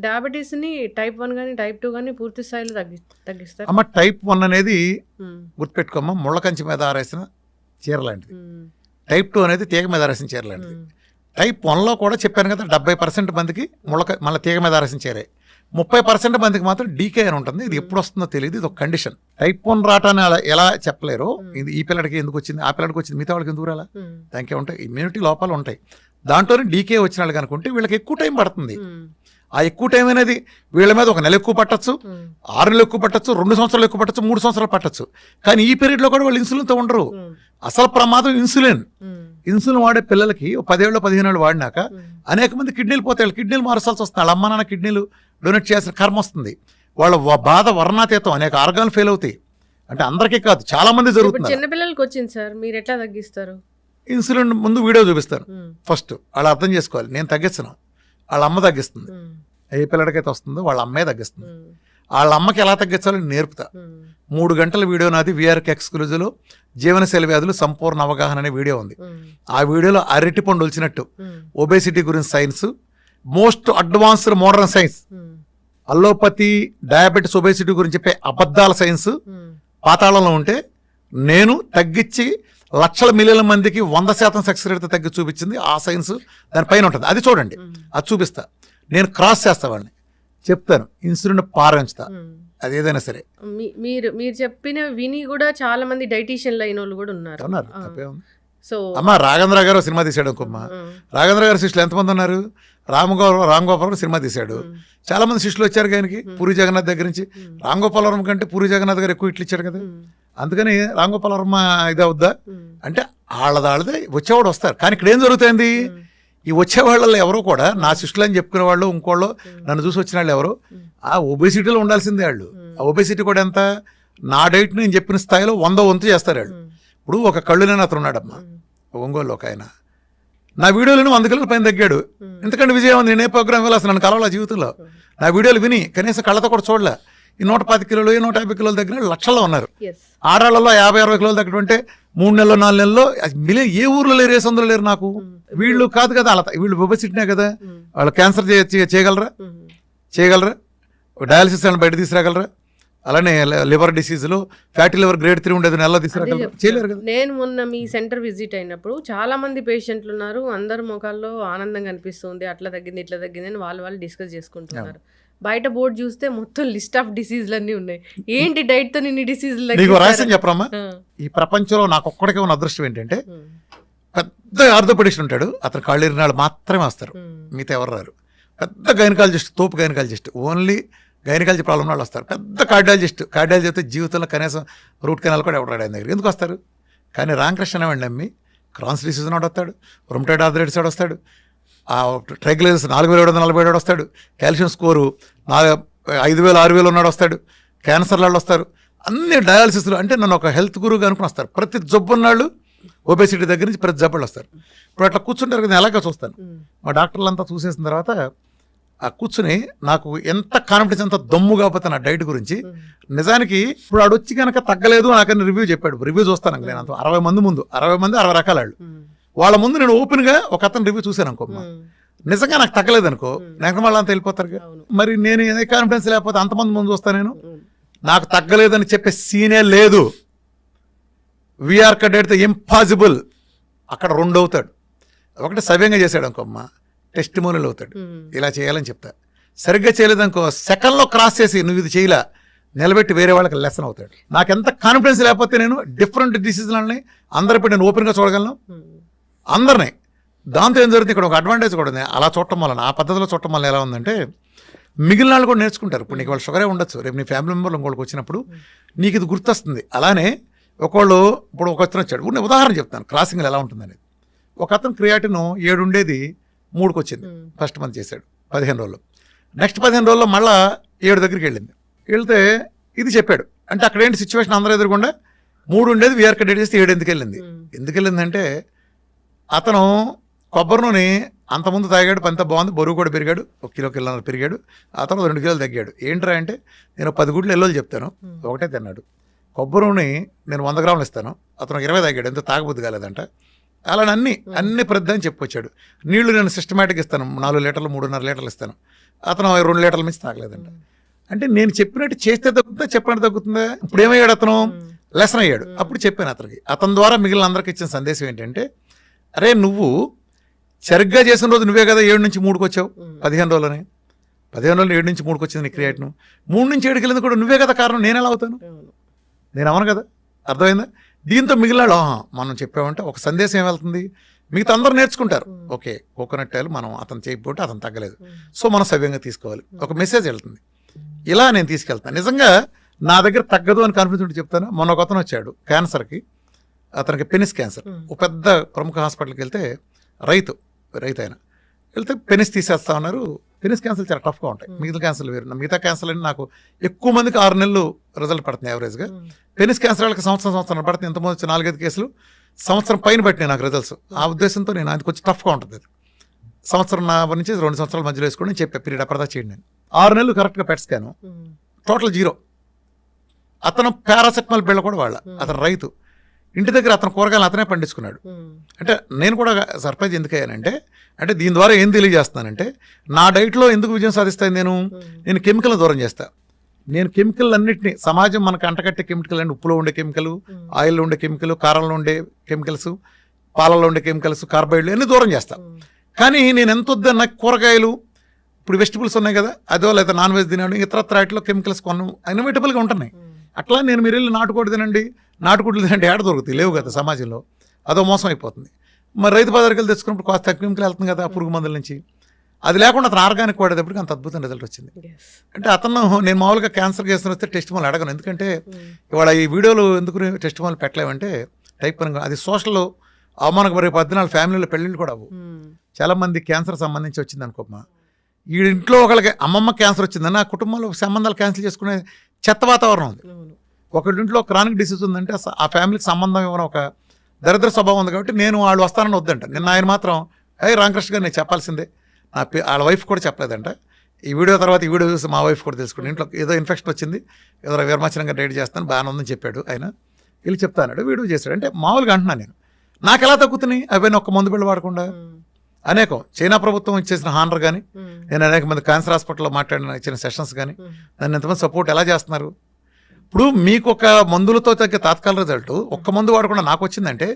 డయాబెటీస్ ని టైప్ 1 కానీ టైప్ 2 కానీ పూర్తి స్థాయిలో తగ్గిస్తారు. అమ్మ టైప్ 1 అనేది గుర్తుపెట్టుకోమ్మా, ముళ్ళ కంచి మీద ఆరేసిన చీర లాంటిది. టైప్ 2 అనేది తీగ మీద ఆరేసిన చీర లాంటిది. టైప్ 1లో కూడా చెప్పాను కదా, 70% మందికి మళ్ళీ తీగ మీద ఆరేసిన చీరే, 30% మందికి మాత్రం డీకే అని ఉంటుంది. ఇది ఎప్పుడు వస్తుందో తెలియదు, ఇది ఒక కండిషన్. టైప్ 1 రావటాన్ని అలా ఎలా చెప్పలేరు. ఇది ఈ పిల్లడికి ఎందుకు వచ్చింది, ఆ పిల్లడికి వచ్చింది, మిగతా వాళ్ళకి ఎందుకు రాలా? దానికి ఉంటాయి, ఇమ్యూనిటీ లోపాలు ఉంటాయి. దాంట్లోనే డీకే వచ్చిన వాళ్ళు కనుకుంటే వీళ్ళకి ఎక్కువ టైం పడుతుంది. ఆ ఎక్కువ టైం అనేది వీళ్ళ మీద 1 నెల ఎక్కువ పట్టచ్చు, 6 నెలలు ఎక్కువ పట్టచ్చు, 2 సంవత్సరాలు ఎక్కువ పట్టచ్చు, 3 సంవత్సరాలు పట్టచ్చు. కానీ ఈ పీరియడ్లో కూడా వాళ్ళు ఇన్సులిన్తో ఉండరు. అసలు ప్రమాదం ఇన్సులిన్. ఇన్సులిన్ వాడే పిల్లలకి 10 ఏళ్ళు 15 ఏళ్ళు వాడినాక అనేక మంది కిడ్నీలు పోతాయి. కిడ్నీలు మారసాల్సి వస్తుంది. వాళ్ళ అమ్మ నాన్న కిడ్నీలు డొనేట్ చేయాల్సిన కర్మ వస్తుంది. వాళ్ళ బాధ వర్ణాతీతం, అనేక ఆర్గాన్లు ఫెయిల్ అవుతాయి. అంటే అందరికీ కాదు, చాలా మంది జరుగుతుంది. చిన్న పిల్లలకి వచ్చింది సార్, మీరు ఎట్లా తగ్గిస్తారు? ఇన్సులిన్ ముందు వీడియో చూపిస్తాను. ఫస్ట్ వాళ్ళు అర్థం చేసుకోవాలి, నేను తగ్గించను, వాళ్ళ అమ్మ తగ్గిస్తుంది. ఏ పిల్లడికైతే వస్తుందో వాళ్ళ అమ్మే తగ్గిస్తుంది. వాళ్ళ అమ్మకి ఎలా తగ్గించాలో నేర్పుతా. 3 గంటల వీడియో నాది వీఆర్కి ఎక్స్క్లూజివ్లో జీవనశైలి వ్యాధులు సంపూర్ణ అవగాహన అనే వీడియో ఉంది. ఆ వీడియోలో అరటి పండు వచ్చినట్టు ఒబేసిటీ గురించి science, most advanced modern science, allopathy, diabetes, obesity గురించి చెప్పే అబద్ధాల సైన్స్ పాతాళంలో ఉంటే నేను తగ్గించి లక్షల మిలియన్ల మందికి 100% సక్సెస్ రేట్ తగ్గి చూపించింది ఆ సైన్స్ దానిపైన ఉంటుంది. అది చూడండి, అది చూపిస్తా. నేను క్రాస్ చేస్తా వాడిని, చెప్తాను, ఇన్సులిన్ పారించుతా, అది ఏదైనా సరే. మీరు చెప్పిన విని కూడా చాలా మంది డైటీషియన్లు అయిన వాళ్ళు కూడా ఉన్నారు. సో అమ్మ రాఘవేంద్ర గారు సినిమా తీశాడు అనుకోమ్మ. రాఘవేంద్ర గారి శిష్యులు ఎంతమంది ఉన్నారు? రామ్ గోపాల్ సినిమా తీశాడు. చాలా మంది శిష్యులు వచ్చారు ఆయనకి, పూరి జగన్నాథ్ దగ్గర నుంచి. రామ్ గోపాల్ వర్మ కంటే పూరి జగన్నాథ్ గారు ఎక్కువ ఇట్లు ఇచ్చాడు కదా. అందుకని రామ్ గోపాల్ వర్మ ఇది అవుద్దా అంటే వాళ్ళదే వచ్చేవాడు వస్తారు. కానీ ఇక్కడ ఏం జరుగుతుంది, ఈ వచ్చేవాళ్ళలో ఎవరో కూడా నా శిష్యులు అని చెప్పుకునే వాళ్ళు, ఇంకోళ్ళు నన్ను చూసి వచ్చిన వాళ్ళు ఎవరు ఆ ఒబేసిటీలో ఉండాల్సిందే. వాళ్ళు ఆ ఒబేసిటీ కూడా ఎంత, నా డైట్ నేను చెప్పిన స్థాయిలో 100 వంతు చేస్తారు వాళ్ళు. ఇప్పుడు ఒక కళ్ళు లేని అతను ఉన్నాడమ్మా ఒంగోలు, ఒక ఆయన నా వీడియోలను 100 కిలోల పైన తగ్గాడు. ఎందుకంటే విజయం ఉంది, నేనే ప్రోగ్రామ్ వెళ్ళాల్సిన నన్ను కలవాల జీవితంలో. నా వీడియోలు విని కనీసం కళ్ళతో కూడా చూడలే. ఈ 110 కిలోలు 150 కిలోలు తగ్గిన లక్షల్లో ఉన్నారు. ఆడాళ్ళలో 50-60 కిలోలు తగ్గడంటే 3 నెలలు 4 నెలల్లో మిలియన్. ఏ ఊర్లో లేరు, ఏ సందులో లేరు. నాకు వీళ్ళు కాదు కదా, అలా వీళ్ళు ఒబేసిటీనే కదా. వాళ్ళు క్యాన్సర్ చేయగలరా? డయాలసిస్ అని బయట తీసుకురాగలరా? అలానే లివర్ డిసీజులు, ఫ్యాటీ లివర్ గ్రేడ్ 3 ఉండేది నెలలో తీసుకురాగలరా? చేయలేరు కదా. నేను మొన్న మీ సెంటర్ విజిట్ అయినప్పుడు చాలా మంది పేషెంట్లు ఉన్నారు, అందరు ముఖాల్లో ఆనందంగా అనిపిస్తుంది, అట్లా తగ్గింది ఇట్లా తగ్గింది అని వాళ్ళు డిస్కస్ చేసుకుంటున్నారు. బయట బోర్డు చూస్తే మొత్తం లిస్ట్ ఆఫ్ డిసీజులు అన్నీ ఉన్నాయి. ఏంటి డైట్ తో ఇన్ని డిసీజులు? నీకు రహస్యం చెప్పరమ్మా, ఈ ప్రపంచంలో నాకు ఒక్కడికే ఉన్న అదృష్టం ఏంటంటే పెద్ద ఆర్థోపెడిస్ట్ ఉంటాడు, అతను కాళ్ళు ఇరిన వాళ్ళు మాత్రమే వస్తారు, మిగతా ఎవరు రారు. పెద్ద గైనకాలజిస్ట్, తోపు గైనకాలజిస్ట్, ఓన్లీ గైనకాలజీ ప్రాబ్లం వాళ్ళు వస్తారు. పెద్ద కార్డియాలజీ అయితే జీవితంలో కనీసం రూట్ కెనాల్ కూడా ఎవరు రాడు ఆయన దగ్గర. ఎందుకు వస్తారు? కానీ రామకృష్ణ వాడిని నమ్మి క్రాన్స్ డిసీజ్ వాడు వస్తాడు, రొమటైడ్ ఆర్థరైటిస్ వాడు వస్తాడు, ఆ ట్రైగ్లిజరైడ్స్ 4747 వస్తాడు, కాల్షియం స్కోరు 5000-6000 ఉన్నాడు వస్తాడు, క్యాన్సర్ వాళ్ళు వస్తారు, అన్ని డయాలసిస్లు. అంటే నన్ను ఒక హెల్త్ గురువుగా అనుకుని వస్తారు. ప్రతి జబ్బున్నాళ్ళు ఒబేసిటీ దగ్గర నుంచి ప్రతి జబ్బులు వస్తారు. ఇప్పుడు అట్లా కూర్చుంటారు కదా, ఎలాగో చూస్తాను. మా డాక్టర్లు అంతా చూసేసిన తర్వాత ఆ కూర్చుని నాకు ఎంత కాన్ఫిడెన్స్, ఎంత దమ్ము కాకపోతే నా డైట్ గురించి. నిజానికి ఇప్పుడు ఆడొచ్చి కనుక తగ్గలేదు నాకని రివ్యూ చెప్పాడు. రివ్యూ చూస్తాను నేను అంత 60 మంది ముందు, 60 మంది 60 రకాల వాళ్ళు. వాళ్ళ ముందు నేను ఓపెన్గా ఒక అతను రివ్యూ చూశాను అనుకో, నిజంగా నాకు తగ్గలేదు అనుకో, నాకు మళ్ళీ అంత వెళ్ళిపోతారు. మరి నేను ఏ కాన్ఫిడెన్స్ లేకపోతే అంతమంది ముందు చూస్తాను. నేను నాకు తగ్గలేదని చెప్పే సీనే లేదు. వీఆర్ కడేడితే ఇంపాసిబుల్. అక్కడ 2 అవుతాడు. ఒకటి సవ్యంగా చేశాడు అనుకోమ్మ, టెస్టిమోనియల్ అవుతాడు. ఇలా చేయాలని చెప్తా. సరిగ్గా చేయలేదనుకో, సెకండ్లో క్రాస్ చేసి నువ్వు ఇది చేయలా నిలబెట్టి వేరే వాళ్ళకి లెసన్ అవుతాడు. నాకు ఎంత కాన్ఫిడెన్స్ లేకపోతే నేను డిఫరెంట్ డిసీజులని అందరూ ఇప్పుడు నేను ఓపెన్గా చూడగలను అందరినీ. దాంతో ఏం జరుగుతుంది, ఇక్కడ ఒక అడ్వాంటేజ్ కూడా ఉంది. అలా చూడటం వల్ల, ఆ పద్ధతిలో చూడటం వల్ల ఎలా ఉందంటే మిగిలిన వాళ్ళు కూడా నేర్చుకుంటారు. ఇప్పుడు నీకు వాళ్ళు షుగరే ఉండొచ్చు, రేపు నీ ఫ్యామిలీ మెంబర్లు ఇంకోళ్ళకి వచ్చినప్పుడు నీకు ఇది గుర్తొస్తుంది. అలానే ఒకళ్ళు ఇప్పుడు ఒక అతను వచ్చాడు, ఉదాహరణ చెప్తాను క్రాసింగ్లు ఎలా ఉంటుందనేది. ఒక అతను క్రియాటిన్ 7 ఉండేది 3కి వచ్చింది. ఫస్ట్ మంత్ చేశాడు 15 రోజులు. నెక్స్ట్ 15 రోజుల్లో మళ్ళీ 7 దగ్గరికి వెళ్ళింది. వెళ్తే ఇది చెప్పాడు. అంటే అక్కడ ఏంటి సిచ్యువేషన్, అందరూ ఎదురుకుండా 3 ఉండేది వీఆర్ కడేట్ చేస్తే 7 ఎందుకు వెళ్ళిందంటే అతను కొబ్బరి నూనె అంతకుముందు తాగాడు, అంత బాగుంది, బరువు కూడా పెరిగాడు, 1 కిలోన్నర పెరిగాడు. ఆ తర్వాత 2 కిలోలు తగ్గాడు. ఏంట్రా అంటే నేను 10 గుడ్లు ఎల్లోలు చెప్తాను, ఒకటే తిన్నాడు. కొబ్బరి నూనె నేను 100 గ్రాములు ఇస్తాను, అతను 20 తాగాడు, ఎంత తాగబుద్ధి కాలేదంట. అలా అన్ని ప్రద్దని చెప్పుకొచ్చాడు. నీళ్లు నేను సిస్టమేటిక్ ఇస్తాను, 4 లీటర్లు 3.5 లీటర్లు ఇస్తాను, అతను 2 లీటర్ల మించి తాగలేదంట. అంటే నేను చెప్పినట్టు చేస్తే తగ్గుతుందా, చెప్పినట్టు తగ్గుతుందా? ఇప్పుడు ఏమయ్యాడు అతను, లెసన్ అయ్యాడు. అప్పుడు చెప్పాను అతనికి. అతని ద్వారా మిగిలిన అందరికి ఇచ్చిన సందేశం ఏంటంటే, అరే నువ్వు సరిగ్గా చేసిన రోజు నువ్వే కదా 7 నుంచి 3కి వచ్చావు, 15 రోజులని. 15 రోజులు 7 నుంచి 3కి వచ్చింది నీ క్రియేట్ను. 3 నుంచి 7కి వెళ్ళింది కూడా నువ్వే కదా కారణం, నేను ఎలా అవుతాను? నేను అవను కదా. అర్థమైందా? దీంతో మిగిలినాడు మనం చెప్పామంటే ఒక సందేశం ఏమెళ్తుంది, మిగతా అందరూ నేర్చుకుంటారు. ఓకే, కోకోనట్ ఆయిల్ మనం అతను చేయకపోతే అతను తగ్గలేదు, సో మనం సవ్యంగా తీసుకోవాలి, ఒక మెసేజ్ వెళ్తుంది. ఇలా నేను తీసుకెళ్తాను. నిజంగా నా దగ్గర తగ్గదు అని కాన్ఫిడెన్స్ ఉంటే చెప్తాను. మొన్న ఒక అతను వచ్చాడు క్యాన్సర్కి, అతనికి పెనిస్ క్యాన్సర్. ఒక పెద్ద ప్రముఖ హాస్పిటల్కి వెళ్తే రైతు ఆయన వెళ్తే పెనిస్ తీసేస్తా ఉన్నారు. పెనిస్ క్యాన్సర్ చాలా టఫ్గా ఉంటాయి, మిగతా క్యాన్సర్లు వేరు. మిగతా క్యాన్సర్లు అని నాకు ఎక్కువ మందికి 6 నెలలు రిజల్ట్ పడుతుంది యావరేజ్గా. పెనిస్ క్యాన్సర్ వాళ్ళకి సంవత్సరం పడుతుంది. ఇంతమంది వచ్చి 4-5 కేసులు సంవత్సరం పైన పట్టినాయి నాకు రిజల్ట్స్. ఆ ఉద్దేశంతో నేను అది కొంచెం టఫ్గా ఉంటుంది. అది సంవత్సరం నుంచి 2 సంవత్సరాల మధ్యలో వేసుకొని నేను చెప్పే పీరియడ్ అప్పటిదా చేయండి. నేను 6 నెలలు కరెక్ట్గా పెట్ స్కాను, టోటల్ జీరో. అతను పారాసెటమాల్ బిళ్ళ కూడా వాళ్ళ, అతను రైతు, ఇంటి దగ్గర అతను కూరగాయలు అతనే పండించుకున్నాడు. అంటే నేను కూడా సర్ప్రైజ్ ఎందుకు అయ్యానంటే, అంటే దీని ద్వారా ఏం తెలియజేస్తున్నానంటే, నా డైట్లో ఎందుకు విజయం సాధిస్తాను నేను కెమికల్ దూరం చేస్తా. నేను కెమికల్ అన్నింటినీ, సమాజం మనకు అంటకట్టే కెమికల్ అండి, ఉప్పులో ఉండే కెమికల్, ఆయిల్లో ఉండే కెమికల్, కారంలో ఉండే కెమికల్స్, పాలల్లో ఉండే కెమికల్స్, కార్బోహైడ్రేట్లు అన్నీ దూరం చేస్తా. కానీ నేను ఎంత వద్దన్న కూరగాయలు, ఇప్పుడు వెజిటబుల్స్ ఉన్నాయి కదా, అదో లేదా నాన్ వెజ్ తినడం, ఇతరత్ర వాటిలో కెమికల్స్ కొనం ఇన్ఎవిటబుల్గా ఉంటున్నాయి. అట్లా నేను మీరు వెళ్ళి నాటుకోడి తినండి, నాటుకోట్లు తినండి, ఏడ దొరుకుతాయి, లేవు కదా సమాజంలో, అదో మోసం అయిపోతుంది. మరి రైతు బజార్కి తెచ్చుకున్నప్పుడు కాస్త కెమికల్ వెళ్తుంది కదా పురుగు మందుల నుంచి. అది లేకుండా అతను ఆర్గానిక్ వాడేటప్పటికి అంత అద్భుతం రిజల్ట్ వచ్చింది. అంటే అతను, నేను మామూలుగా క్యాన్సర్ కేసులు వస్తే టెస్ట్ మాల్ అడగను, ఎందుకంటే ఇవాళ ఈ వీడియోలు ఎందుకు టెస్ట్ మాల్ పెట్టలేమంటే టైప్ పని, అది సోషల్లో అవమానకు రేపు 14 ఫ్యామిలీలో పెళ్ళిళ్ళు కూడా అవ్వు. చాలా మంది క్యాన్సర్ సంబంధించి వచ్చింది అనుకోమ్మా, ఈ ఇంట్లో ఒకళ్ళకి అమ్మమ్మ క్యాన్సర్ వచ్చిందని ఆ కుటుంబంలో సంబంధాలు క్యాన్సిల్ చేసుకునే చెత్త వాతావరణం ఉంది. ఒకరింట్లో క్రానిక్ డిసీజ్ ఉందంటే ఆ ఫ్యామిలీకి సంబంధం ఇవ్వడం ఒక దరిద్ర స్వభావం ఉంది. కాబట్టి నేను వాళ్ళు వస్తానని వద్దంట. నిన్న ఆయన మాత్రం రామకృష్ణ గారు నేను చెప్పాల్సిందే, వాళ్ళ వైఫ్ కూడా చెప్పలేదంట. ఈ వీడియో తర్వాత ఈ వీడియో చూసి మా వైఫ్ కూడా తెలుసుకుని, ఇంట్లో ఏదో ఇన్ఫెక్షన్ వచ్చింది, ఏదో విమర్శనంగా రెడీ చేస్తాను, బాగానే ఉందని చెప్పాడు ఆయన. వీళ్ళు చెప్తాడు, వీడియో చేశాడు. అంటే మామూలుగా అంటున్నాను నేను, నాకు ఎలా తగ్గుతున్నాయి అవన్నీ ఒక్క మందు బిళ్ళ వాడకుండా. అనేకం చైనా ప్రభుత్వం ఇచ్చేసిన హానర్ కానీ, నేను అనేక మంది క్యాన్సర్ హాస్పిటల్లో మాట్లాడిన ఇచ్చిన సెషన్స్ కానీ, నన్ను ఎంతమంది సపోర్ట్ ఎలా చేస్తున్నారు. ఇప్పుడు మీకు ఒక మందులతో తగ్గ తాత్కాల రిజల్ట్ ఒక్క మందు వాడకుండా నాకు వచ్చిందంటే,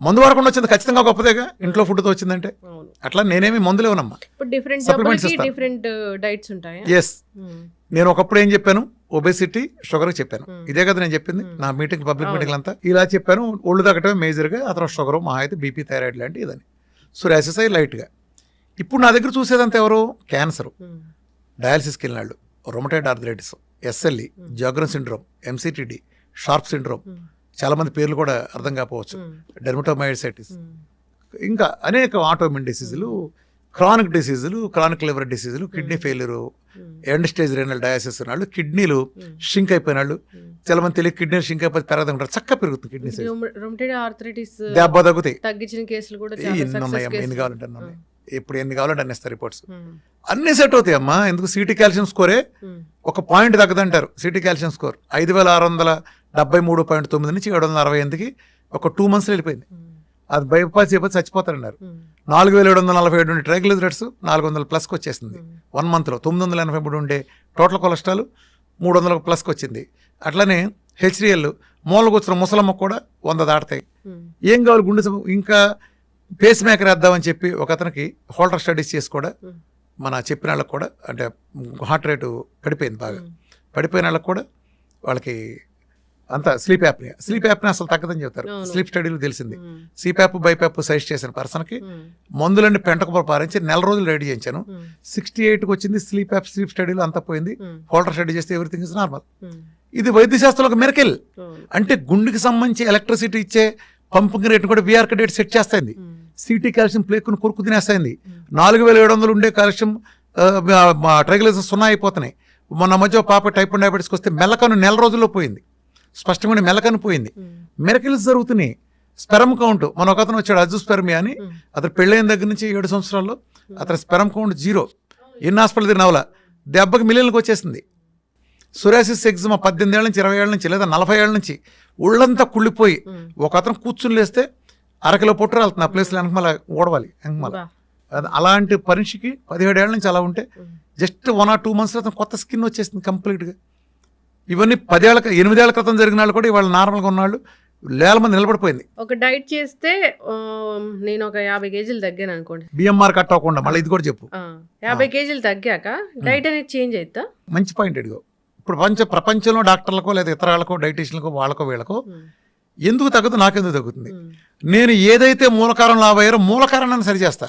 మందు వాడకుండా వచ్చింది ఖచ్చితంగా గొప్పదేగా, ఇంట్లో ఫుడ్తో వచ్చిందంటే. అట్లా నేనేమి మందులు ఇవ్వనమ్మా, సప్లిమెంట్స్ ఇస్తాను. ఎస్, నేను ఒకప్పుడు ఏం చెప్పాను, ఒబేసిటీ, షుగర్ చెప్పాను. ఇదే కదా నేను చెప్పింది నా మీటింగ్, పబ్లిక్ మీటింగ్ అంతా ఇలా చెప్పాను. ఒళ్ళు తగ్గటమే మేజర్గా, ఆ తర్వాత షుగర్, మా అయితే బీపీ, థైరాయిడ్ లాంటి ఇదని, సోరియాసిస్ లైట్గా. ఇప్పుడు నా దగ్గర చూసేదంతా ఎవరు, క్యాన్సర్, డయాలసిస్కి వెళ్ళినాళ్ళు, rheumatoid arthritis, SLE, Sjogren syndrome, MCTD, sharp syndrome, చాలామంది పేర్లు కూడా అర్థం కాకపోవచ్చు, డెర్మటోమైసైటిస్, ఇంకా అనేక ఆటోమిన్ డిసీజులు, క్రానిక్ డిసీజులు, క్రానిక్ లివర్ డిసీజులు, kidney failure, end stage renal disease ఉన్నాళ్ళు, కిడ్నీలు షింక్ అయిపోయినాళ్ళు. చాలా మంది తెలియక కిడ్నీలు షింక్ అయిపోయి పెరగదంటారు, చక్కగా పెరుగుతుంది కిడ్నీ సైజ్, దెబ్బ తగ్గుతాయి. ఎన్ని ఉన్నాయమ్మా, ఎన్ని కావాలంటే అన్నీ ఉన్నాయి, ఇప్పుడు ఎన్ని కావాలంటే అన్ని ఇస్తారు రిపోర్ట్స్, అన్ని సెట్ అవుతాయి అమ్మా. ఎందుకు సిటీ కాల్షియం స్కోరే ఒక పాయింట్ తగ్గదంటారు. సిటీ కాల్షియం స్కోర్ 5673.9 నుంచి 768కి ఒక 2 months వెళ్ళిపోయింది. అది బైపాస్ అయిపోతే చచ్చిపోతారన్నారు. 4747 ఉండే ట్రైగ్లిజరైడ్స్ 400+ వచ్చేసింది 1 monthలో. 983 ఉండే టోటల్ కొలెస్ట్రాల్ 300+ వచ్చింది. అట్లనే హెచ్డిఎల్ మూలకు వచ్చిన ముసలమ్మ కూడా 100 దాటుతాయి. ఏం కావాలి, గుండె ఇంకా పేస్ మేకర్ వేద్దామని చెప్పి ఒక అతనికి హోల్డర్ స్టడీస్ చేసి కూడా మన చెప్పిన వాళ్ళకి కూడా, అంటే హార్ట్ రేటు పడిపోయింది బాగా, పడిపోయిన వాళ్ళకి కూడా వాళ్ళకి అంతా స్లీప్ యాప్ని అసలు తగ్గదని చెప్తారు. స్లీప్ స్టడీలో తెలిసింది. సిప్యాప్ బైప్యాప్ సజెస్ట్ చేసిన పర్సన్కి మందులన్నీ పెంటకు పారించి 4 రోజులు రెడీ చేయించాను. 68కి వచ్చింది స్లీప్ స్టడీలో అంతా పోయింది. హోల్డర్ స్టడీ చేస్తే ఎవ్రీథింగ్ ఇస్ నార్మల్. ఇది వైద్యశాస్త్రంలో ఒక మిరకిల్. అంటే గుండెకి సంబంధించి ఎలక్ట్రిసిటీ ఇచ్చే పంపింగ్ రేట్ కూడా విఆర్క డేట్ సెట్ చేస్తాయింది. సిటీ కాల్షియం ప్లేకును కొరుకు తినేస్తాయింది. 4700 ఉండే కాల్షియం ట్రైగ్లిజరైడ్స్ 0 అయిపోతున్నాయి. మొన్న మధ్య పాప టైప్ 1 డయాబెటీస్కి వస్తే మెల్లకను 4 రోజుల్లో పోయింది. స్పష్టంగా మెల్లకను పోయింది. మిరకిల్స్ జరుగుతున్నాయి. స్పెరమ్ కౌంట్, మన ఒక అతను వచ్చాడు అజుస్పెర్మియా అని, అతను పెళ్ళైన దగ్గర నుంచి 7 సంవత్సరాల్లో అతని స్పెరమ్ కౌంట్ 0. ఎన్ని హాస్పిటల్ తిరిగినవలా దెబ్బకి మిలియన్లకు వచ్చేసింది. సోరియాసిస్ ఎగ్జిమా 18 ఏళ్ళ నుంచి 20 ఏళ్ళ నుంచి లేదా 40 ఏళ్ళ నుంచి ఒళ్ళంతా కుళ్ళిపోయి ఒక అతను కూర్చుని లేస్తే 1 కిలో పొట్టు రాలుతుంది. ఆ ప్లేస్లో వెనకమల ఓడవాలి వెనకమల. అలాంటి పరీక్షకి 17 ఏళ్ళ నుంచి అలా ఉంటే జస్ట్ 1 or 2 months అతను కొత్త స్కిన్ వచ్చేసింది కంప్లీట్గా. ఇవన్నీ 8 ఏళ్ల క్రితం జరిగిన వాళ్ళు కూడా ఇవాళ నార్మల్గా ఉన్నాళ్ళు వేల మంది నిలబడిపోయింది. ఒక డైట్ చేస్తే నేను ఒక 50 kgs తగ్గాను అనుకోండి, బిఎంఆర్ కట్ అవ్వకుండా. మళ్ళీ ఇది కూడా చెప్పు, 50 kgs తగ్గాక డైట్ అనేది చేంజ్ అవుతా? మంచి పాయింట్ ఇదిగో. ఇప్పుడు ప్రపంచంలో డాక్టర్లకో లేదా ఇతర వాళ్ళకో డైటీషియన్లకో వాళ్ళకో వీళ్ళకో ఎందుకు తగ్గదు, నాకెందుకు తగ్గుతుంది? నేను ఏదైతే మూలకారం లాభయ్యారో మూలకారణాన్ని సరిచేస్తా.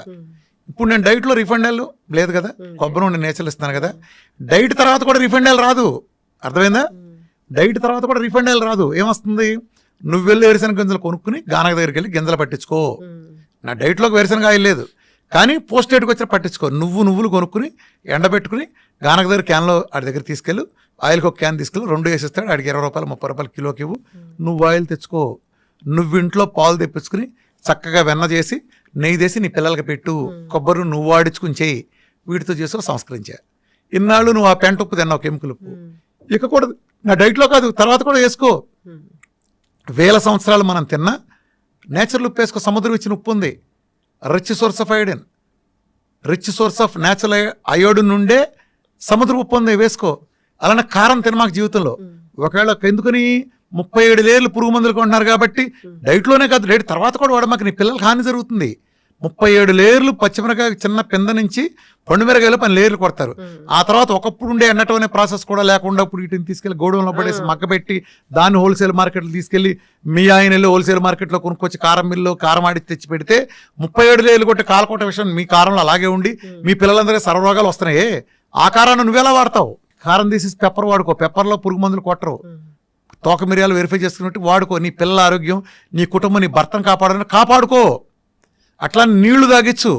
ఇప్పుడు నేను డైట్లో రిఫైండ్ ఆయిల్ లేదు కదా, కొబ్బరి నుండి నేచర్లు ఇస్తున్నాను కదా, డైట్ తర్వాత కూడా రిఫైండ్ ఆయిల్ రాదు. అర్థమైందా? డైట్ తర్వాత కూడా రిఫైండ్ ఆయిల్ రాదు. ఏమొస్తుంది? నువ్వు వెళ్ళి వేరుశనగ గింజలు కొనుక్కుని గానక దగ్గరికి వెళ్ళి గింజలు పట్టించుకో. నా డైట్లోకి వేరుశనగ ఆయిల్ లేదు, కానీ పోస్ట్ డేట్కి వచ్చిన పట్టించుకో. నువ్వులు కొనుక్కుని ఎండబెట్టుకుని గానక దగ్గర క్యాన్లో ఆడి దగ్గర తీసుకెళ్ళు, ఆయిల్కి ఒక క్యాన్ తీసుకెళ్ళి 2 వేసిస్తాడు. ఆడికి 20 రూపాయలు 30 రూపాయలు కిలోకి ఇవ్వు. నువ్వు ఆయిల్ తెచ్చుకో. నువ్వు ఇంట్లో పాలు తెప్పించుకుని చక్కగా వెన్న చేసి నెయ్యి చేసి నీ పిల్లలకి పెట్టు. కొబ్బరి నువ్వు వాడించుకుని చేయి. వీటితో చేసి సంస్కరించా. ఇన్నాళ్ళు నువ్వు ఆ పెంట ఉప్పు తిన్నావు, కెమికల్ ఉప్పు. ఇక కూడా నా డైట్లో కాదు, తర్వాత కూడా వేసుకో. 1000 సంవత్సరాలు మనం తిన్నా నేచురల్ ఉప్పు వేసుకో. సముద్రం ఇచ్చిన ఉప్పు ఉంది, rich source of iodine, rich source of natural iodine నుండే సముద్ర ఉప్పు ఉంది, వేసుకో. అలానే కారం తినమాక జీవితంలో. ఒకవేళ ఎందుకని 37 లేయర్లు పురుగు మందులు కొంటున్నారు కాబట్టి డైట్లోనే కాదు, డైట్ తర్వాత కూడా వాడమాక, నీ పిల్లలకి హాని జరుగుతుంది. 37 లేయర్లు పచ్చిమిరకాయ చిన్న పింద నుంచి పండుమిరకాయలు 10 లేయర్లు కొడతారు. ఆ తర్వాత ఒకప్పుడు ఉండే ఎన్నటం అనే ప్రాసెస్ కూడా లేకుండా ఇప్పుడు వీటిని తీసుకెళ్లి గోడౌన్లో పడేసి మగ్గబెట్టి దాన్ని హోల్సేల్ మార్కెట్లో తీసుకెళ్లి మీ ఆయన వెళ్ళి హోల్సేల్ మార్కెట్లో కొనుక్కొచ్చి కారం మిల్లు కారం ఆడి తెచ్చి పెడితే 37 లేయర్లు కొట్టి కాలకొట్ట విషయం మీ కారంలో అలాగే ఉండి మీ పిల్లలందరికీ సర్వరోగాలు వస్తున్నాయి. ఆ కారాన్ని నువ్వెలా వాడతావు? కారం తీసేసి పెప్పర్ వాడుకో, పెప్పర్లో పురుగు మందులు కొట్టరు. తోక మిరియాలు వెరిఫై చేసుకున్నట్టు వాడుకో. నీ పిల్లల ఆరోగ్యం, నీ కుటుంబం, నీ భర్తను కాపాడుకో. అట్లా నీళ్లు తాగిచ్చు.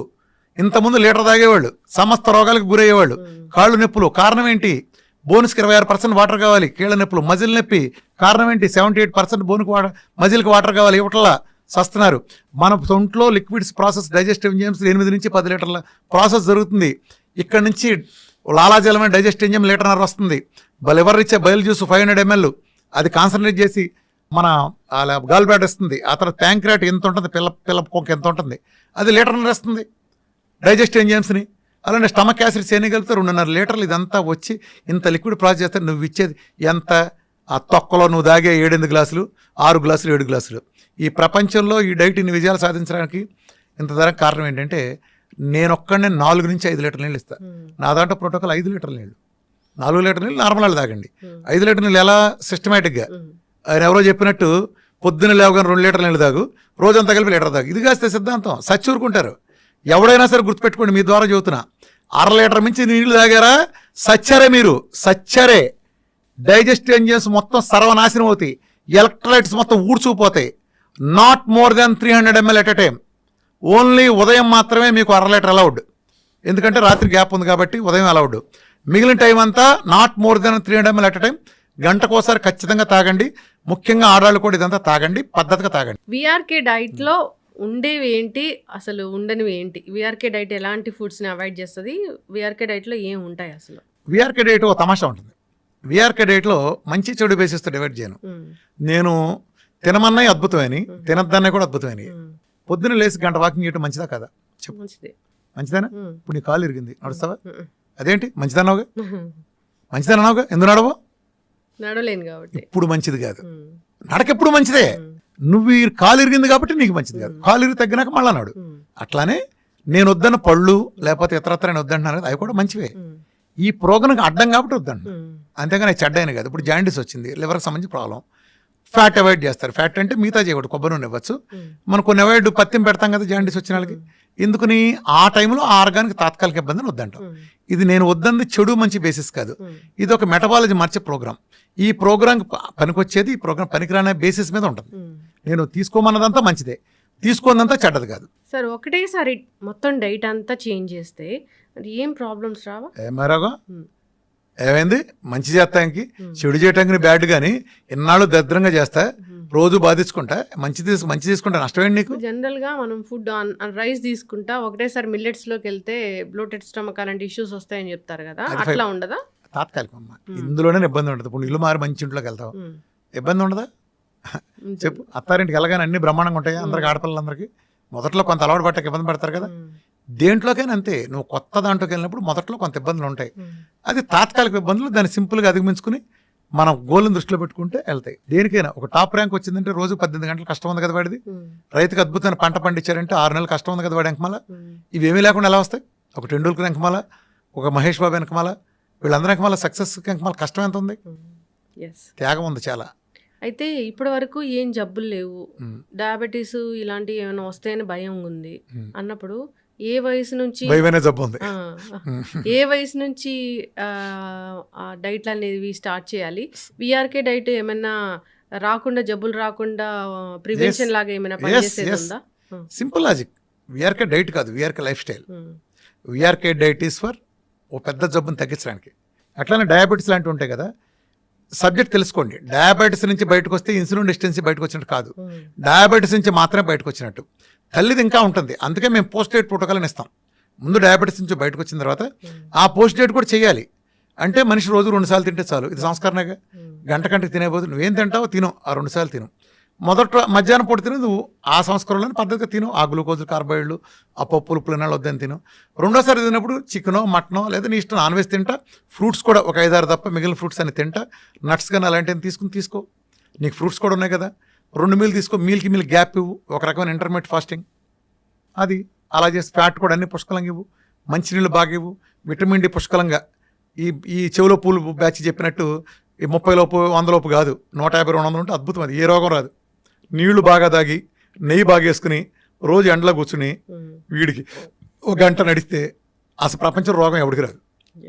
ఇంతకుముందు లీటర్ తాగేవాళ్ళు, సమస్త రోగాలకు గురయ్యేవాళ్ళు. కాళ్ళు నొప్పులు కారణం ఏంటి? బోన్స్కి 26% వాటర్ కావాలి. కీళ్ళ నొప్పులు, మజిల్ నొప్పి కారణం ఏంటి? 78% బోన్కి మజిల్కి వాటర్ కావాలి, ఇవ్వట్లా సస్తున్నారు. మన ఒంట్లో లిక్విడ్స్ ప్రాసెస్, డైజెస్టివ్ ఎంజైమ్స్ 8 నుంచి 10 లీటర్ల ప్రాసెస్ జరుగుతుంది. ఇక్కడ నుంచి లాలాజలమైన డైజెస్టివ్ ఎంజైమ్ 1.5 లీటర్ వస్తుంది. లివర్ ఇచ్చే బయలు జ్యూస్ 500 ml, అది కాన్సన్ట్రేట్ చేసి మన గాల్ బ్లాడర్ ఇస్తుంది. ఆ తర్వాత ప్యాంక్రియాట్ ఎంత ఉంటుంది, పిల్ల కొంక ఎంత ఉంటుంది, అది 1.5 లీటర్ ఇస్తుంది డైజెస్టివ్ ఎంజైమ్స్ని. అలానే స్టమక్ యాసిడ్స్ ఎన్ని కలిపితే 2.5 లీటర్లు. ఇదంతా వచ్చి ఇంత లిక్విడ్ ప్రాసెస్ చేస్తే నువ్వు ఇచ్చేది ఎంత? ఆ తొక్కలో నువ్వు దాగే 7-8 గ్లాసులు, 6 గ్లాసులు, 7 గ్లాసులు. ఈ ప్రపంచంలో ఈ డైట్ ఇన్ని విజయాలు సాధించడానికి ఇంత ధర కారణం ఏంటంటే నేను ఒక్కడనే 4 నుంచి 5 లీటర్ల నీళ్ళు ఇస్తాను. నా దాంట్లో ప్రోటోకాల్ 5 లీటర్ల నీళ్ళు, 4 లీటర్ల నీళ్ళు నార్మల్ వాళ్ళు తాగండి. 5 లీటర్ల నీళ్ళు ఎలా సిస్టమేటిక్గా ఆయన ఎవరో చెప్పినట్టు పొద్దున్న లేవగానే 2 లీటర్ల నీళ్ళు తాగు, రోజంతా కలిపి లీటర్ తాగు. ఇది కాస్తే సిద్ధాంతం సచ్చూరుకుంటారు. ఎవడైనా సరే గుర్తుపెట్టుకోండి, మీ ద్వారా చెబుతున్నా. 1/2 లీటర్ మించి నీళ్లు తాగారా సచ్చారే, మీరు సచ్చారే. డైజెస్టివ్ ఎంజైమ్స్ మొత్తం సర్వనాశనం అవుతాయి, ఎలక్ట్రోలైట్స్ మొత్తం ఊడ్చుకుపోతాయి. Not more than 300 ml at a time. Only ఉదయం మాత్రమే మీకు 1/2 లీటర్ అలౌడ్, ఎందుకంటే రాత్రి గ్యాప్ ఉంది కాబట్టి ఉదయం అలౌడ్. మిగిలిన టైం అంతా not more than 300 ml at a time. గంటకోసారి ఖచ్చితంగా తాగండి. ముఖ్యంగా ఆడవాళ్ళు కూడా ఇదంతా తాగండి, పద్ధతిగా తాగండి. విఆర్కే డైట్లో ఉండేవి ఏంటి, అసలు ఉండనివి ఏంటి? విఆర్కే డైట్ ఎలాంటి ఫుడ్స్ని అవాయిడ్ చేస్తుంది? విఆర్కే డైట్లో ఏం ఉంటాయి అసలు? విఆర్కే డైట్ ఒక తమాషా ఉంటుంది. విఆర్కే డైట్లో మంచి చెడు బేసిస్తో డివైడ్ చేయను. నేను తినమన్నాయి అద్భుతమని, తినద్దన్నాయి కూడా అద్భుతమని. పొద్దున్న లేసి గంట వాకింగ్ చేయడం మంచిదా కదా? చెప్పు. మంచిదేనా? ఇప్పుడు నీ కాలు ఇరిగింది, నడుస్తావా? అదేంటి మంచిదన్నావుగా, మంచిదన్నావుగా, ఎందుకు నడవో? నడవలేను కాబట్టి. ఇప్పుడు మంచిది కాదు, నడకెప్పుడు మంచిదే. నువ్వు ఈ కాలు ఇరిగింది కాబట్టి నీకు మంచిది కాదు. కాలు ఇరిగి తగ్గినాక మళ్ళా నాడు. అట్లానే నేను వద్దన్న పళ్ళు లేకపోతే ఇతరత్ర నేను వద్దంటున్నాను కదా, అవి కూడా మంచివే. ఈ ప్రోగ్రాంకి అడ్డం కాబట్టి వద్దంటున్నాను, అంతేగాని చెడ్డైన కాదు. ఇప్పుడు జాయింటీస్ వచ్చింది, లివర్కి సంబంధించి ప్రాబ్లం, ఫ్యాట్ అవాయిడ్ చేస్తారు. ఫ్యాట్ అంటే మిగతా చేయకూడదు, కొబ్బరి నూనె ఇవ్వచ్చు. మనం కొన్ని అవాయిడ్ పత్యం పెడతాం కదా జాయింటీస్ వచ్చిన వాళ్ళకి. ఎందుకని ఆ టైంలో ఆ ఆర్గానికి తాత్కాలిక ఇబ్బందిని వద్దంటాం. ఇది నేను వద్దంది చెడు మంచి బేసిస్ కాదు, ఇది ఒక మెటబాలజీ మార్చే ప్రోగ్రామ్. ఈ ప్రోగ్రాంకి పనికొచ్చేది, ఈ ప్రోగ్రామ్ పనికిరానే బేసిస్ మీద ఉంటుంది. నేను తీసుకోమన్నదంతా మంచిదే, తీసుకున్నదంతా చెడ్డది కాదు. సార్ ఒకటేసారి మొత్తం డైట్ అంతా చేంజ్ చేస్తే ఏం ప్రాబ్లమ్స్ రావా? ఏమారాగా ఏమైంది? మంచి చేస్తానికి చెడు చేయటానికి బ్యాడ్ కానీ ఇన్నాళ్ళు దరిద్రంగా చేస్తా, రోజు బాధించుకుంటా, మంచి తీసుకుంటా, నష్టమేంటి నీకు? జనరల్ గా మనం ఫుడ్ రైస్ తీసుకుంటా ఒకటేసారి మిల్లెట్స్ లోకి వెళ్తే బ్లోటెడ్ స్టమక్ అలాంటి ఇష్యూస్ వస్తాయని చెప్తారు కదా, అట్లా ఉండదా? తాత్కాలికం అమ్మా, ఇందులోనే ఇబ్బంది ఉంటుంది. ఇప్పుడు ఇల్లు మారి మంచి ఇంట్లోకి వెళ్తావు, ఇబ్బంది ఉండదా? చెప్పు. అత్తారింటికి వెళ్ళగానే అన్ని బ్రహ్మాండంగా ఉంటాయి అందరికి, ఆడపిల్లలందరికీ. మొదట్లో కొంత అలవాటు పట్టక ఇబ్బంది పడతారు కదా, దేంట్లోకైనా అంతే. నువ్వు కొత్త దాంట్లోకి వెళ్ళినప్పుడు మొదట్లో కొంత ఇబ్బందులు ఉంటాయి, అది తాత్కాలిక ఇబ్బందులు. దాన్ని సింపుల్గా అధిగమించుకుని మనం గోల్ని దృష్టిలో పెట్టుకుంటే వెళ్తాయి. దేనికైనా ఒక టాప్ ర్యాంక్ వచ్చిందంటే రోజు 18 గంటలు కష్టం ఉంది కదా వాడిది. రైతుకి అద్భుతమైన పంట పండించారంటే 6 నెలలు కష్టం ఉంది కదా వాడి వెనకమాల. ఇవేమీ లేకుండా ఎలా వస్తాయి? ఒక టెండూల్కర్ వెనకమాల, ఒక మహేష్ బాబు వెనకమాల, వీళ్ళందరి వెనకమాల సక్సెస్ వెనకమాల కష్టం ఎంత ఉంది, త్యాగం ఉంది చాలా. అయితే ఇప్పటి వరకు ఏం జబ్బులు లేవు, డయాబెటీస్ ఇలాంటివి ఏమైనా వస్తాయని భయం ఉంది అన్నప్పుడు ఏ వయసు నుంచి జబ్బు ఉంది, ఏ వయసు నుంచి డైట్లు అనేవి స్టార్ట్ చేయాలి? విఆర్కే డైట్ ఏమైనా రాకుండా, జబ్బులు రాకుండా ప్రివెన్షన్ లాగా ఏమైనా పనిచేసేది ఉందా? Simple logic. విఆర్కే డైట్ కాదు, VRK lifestyle. VRK diet is for ఓ పెద్ద జబ్బుని తగ్గించడానికి. అట్లానే డయాబెటీస్ లాంటివి ఉంటాయి కదా, సబ్జెక్ట్ తెలుసుకోండి. డయాబెటీస్ నుంచి బయటకు వస్తే ఇన్సులిన్ రెసిస్టెన్సీ బయటకు వచ్చినట్టు కాదు, డయాబెటీస్ నుంచి మాత్రమే బయటకు వచ్చినట్టు. తల్లిది ఇంకా ఉంటుంది, అందుకే మేము పోస్ట్ డేట్ ప్రోటోకాల్ అని ఇస్తాం. ముందు డయాబెటీస్ నుంచి బయటకు వచ్చిన తర్వాత ఆ పోస్ట్ డేట్ కూడా చేయాలి. అంటే మనిషి రోజు 2 సార్లు తింటే చాలు, ఇది సంస్కరణగా. గంటకి తినేపోతే నువ్వేం తింటావో తిను, ఆ 2 సార్లు తిను. మొదట మధ్యాహ్నం పూట తిను, నువ్వు ఆ సంస్కరణలోని పద్ధతిగా తిను, ఆ గ్లూకోజు కార్బోహైడ్రేట్లు ఆ పప్పులు పులినాలు వద్దని తిను. రెండోసారి తిన్నప్పుడు చికెనో మటనో లేదా నీ ఇష్టం నాన్ వెజ్ తింటా, ఫ్రూట్స్ కూడా ఒక 5-6 తప్ప మిగిలిన ఫ్రూట్స్ అని తింటా, నట్స్ కానీ అలాంటివి తీసుకో, నీకు ఫ్రూట్స్ కూడా ఉన్నాయి కదా. 2 మీల్ తీసుకో, మీల్కి మీల్ గ్యాప్ ఇవ్వు, ఒక రకమైన ఇంటర్మీడియట్ ఫాస్టింగ్ అది అలా చేసి. ఫ్యాట్ కూడా అన్ని పుష్కలంగా ఇవ్వు, మంచినీళ్ళు బాగా ఇవ్వు, విటమిన్ డి పుష్కలంగా. ఈ చెవులో పూలు బ్యాచ్ చెప్పినట్టు ఈ 30 లోపు 100 లోపు కాదు, 150-200 ఉంటే అద్భుతం, అది ఏ రోగం రాదు. నీళ్లు బాగా తాగి నెయ్యి బాగా వేసుకుని రోజు ఎండలో కూర్చుని వీడికి 1 గంట నడిస్తే అసలు ప్రపంచం రోగం ఎవరికి రాదు.